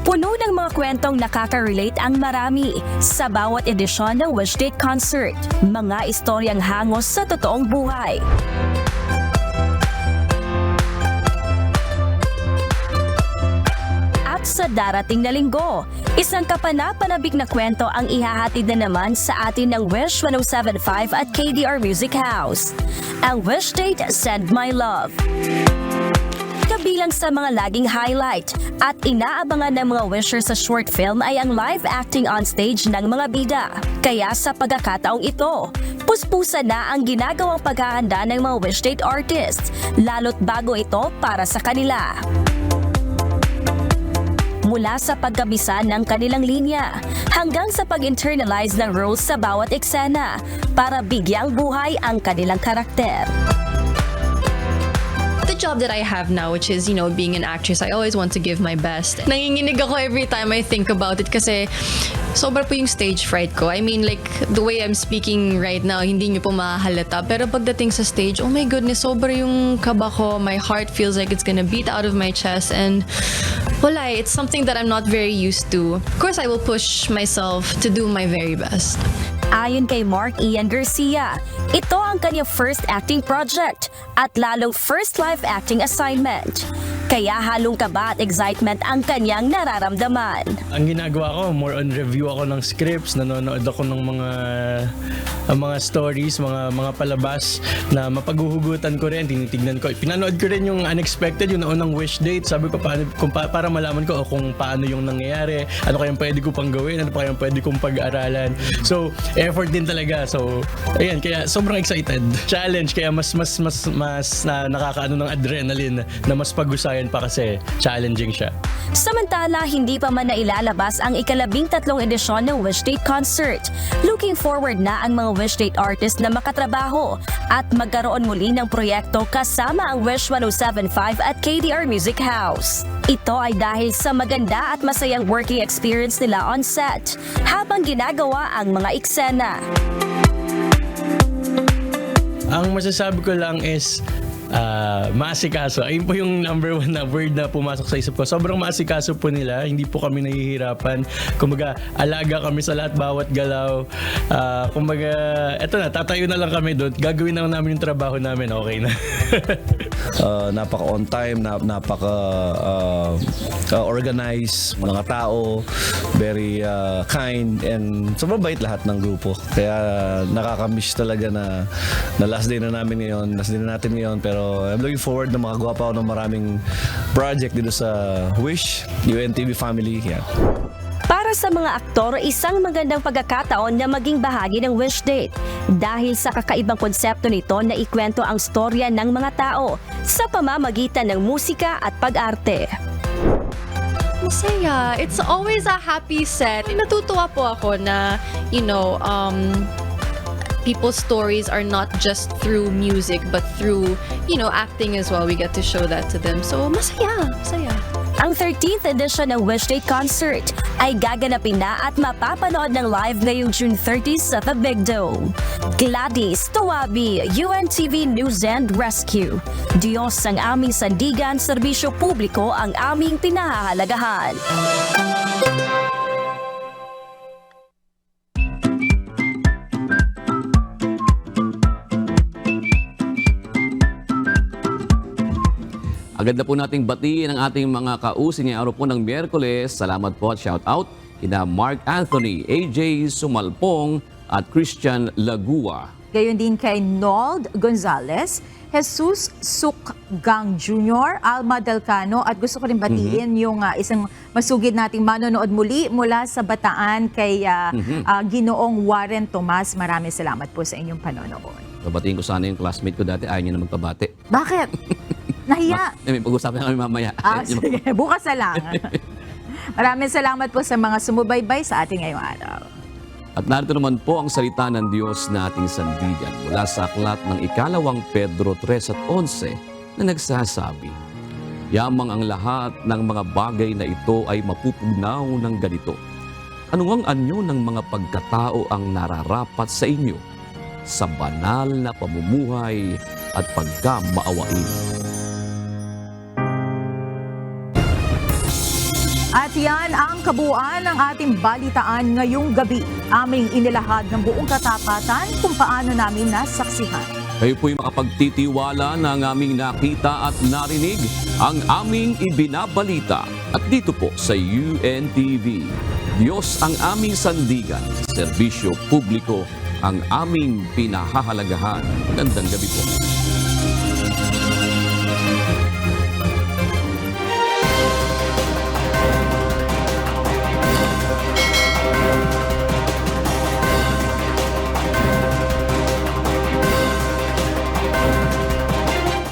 Puno ng mga kwentong nakaka-relate ang marami sa bawat edisyon ng Wish Date Concert. Mga istoryang hangos sa totoong buhay. At sa darating na linggo, isang kapanapanabik na kwento ang ihahatid na naman sa atin ng Wish 1075 at KDR Music House. Ang Wish Date Send My Love. Kabilang sa mga laging highlight at inaabangan ng mga wishers sa short film ay ang live acting on stage ng mga bida. Kaya sa pagkakataong ito, puspusan na ang ginagawang paghahanda ng mga Wish Date artists, lalo't bago ito para sa kanila. Mula sa pagkabisa ng kanilang linya hanggang sa pag-internalize ng roles sa bawat eksena para bigyang buhay ang kanilang karakter. The job that I have now, which is, being an actress, I always want to give my best. Nanginginig ako every time I think about it kasi sobra po yung stage fright ko. I mean, like, the way I'm speaking right now, hindi nyo po mahalata. Pero pagdating sa stage, oh my goodness, sobra yung kaba ko. My heart feels like it's gonna beat out of my chest and wala, it's something that I'm not very used to. Of course, I will push myself to do my very best. Ayon kay Mark Ian Garcia, ito ang kanyang first acting project at lalong first live acting assignment. kaya halong kaba at excitement ang kanyang nararamdaman. Ang ginagawa ko, more on review ako ng scripts, nanonood ako ng mga stories, mga palabas na mapaghuhugutan ko rin, tinitignan ko. Pinanood ko rin yung Unexpected, yung naunang Wish Date. Sabi ko para malaman ko kung paano yung nangyayari, ano kayang pwede ko pang gawin, ano pa kayang pwede kong pag-aralan. So, effort din talaga. So, ayan, kaya sobrang excited. Challenge, kaya mas nakakaano ng adrenaline na mas pag-usayan pa kasi challenging siya. Samantala, hindi pa man nailalabas ang ika-13 edisyon ng Wish Date Concert. Looking forward na ang mga Wish Date artist na makatrabaho at magkaroon muli ng proyekto kasama ang Wish 107.5 at KDR Music House. Ito ay dahil sa maganda at masayang working experience nila on set habang ginagawa ang mga eksena. Ang masasabi ko lang is maasikaso. Ayun po yung number 1 na word na pumasok sa isip ko. Sobrang maasikaso po nila. Hindi po kami nahihirapan. Kumbaga, alaga kami sa lahat, bawat galaw. Kumbaga, eto na, tatayo na lang kami doon. Gagawin na lang namin yung trabaho namin. Okay na. Napaka on time, napaka organized, mga tao, very kind, and sobrang bait lahat ng grupo. Kaya nakakamiss talaga na last day na namin ngayon, last day na natin ngayon, pero I'm looking forward na makagawa pa ako ng maraming project dito sa Wish, UNTV family. Yeah. Para sa mga aktor, isang magandang pagkakataon na maging bahagi ng Wish Date dahil sa kakaibang konsepto nito na ikwento ang storya ng mga tao sa pamamagitan ng musika at pag-arte. Masaya. It's always a happy set. Natutuwa po ako na, people's stories are not just through music but through, acting as well. We get to show that to them. So, masaya. Ang 13th edition ng Wish Date Concert ay gaganapin na at mapapanood ng live ngayong June 30 sa The Big Dome. Gladys Tawabi, UNTV News and Rescue. Diyos ang aming sandigan, serbisyo publiko ang aming pinahahalagahan. Agad na po nating batiin ang ating mga kausi ngayong araw po ng Miyerkules. Salamat po at shout out kina Mark Anthony, AJ Sumalpong at Christian Lagua. Gayon din kay Nold Gonzalez, Jesus Sukgang Jr., Alma Delcano, at gusto ko rin batiin yung isang masugid nating manonood muli mula sa Bataan kay Ginoong Warren Tomas. Maraming salamat po sa inyong panonood. Babatiin ko sana yung classmate ko dati, ayaw niya na magpabati. Bakit? Nahiya. May pag-usapan kami mamaya. Sige, bukas na lang. Maraming salamat po sa mga sumubaybay sa ating ngayong araw. At narito naman po ang salita ng Diyos na ating sandigan mula sa aklat ng ikalawang Pedro 3:11 na nagsasabi, "Yamang ang lahat ng mga bagay na ito ay mapupugnaw ng ganito. Ano ang anyo ng mga pagkatao ang nararapat sa inyo sa banal na pamumuhay at pagkamaawain." At yan ang kabuuan ng ating balitaan ngayong gabi. Aming inilahad ng buong katapatan kung paano namin nasaksihan. Kayo po'y makapagtitiwala na ang aming nakita at narinig, ang aming ibinabalita. At dito po sa UNTV, Diyos ang aming sandigan, serbisyo publiko ang aming pinahahalagahan. Magandang gabi po.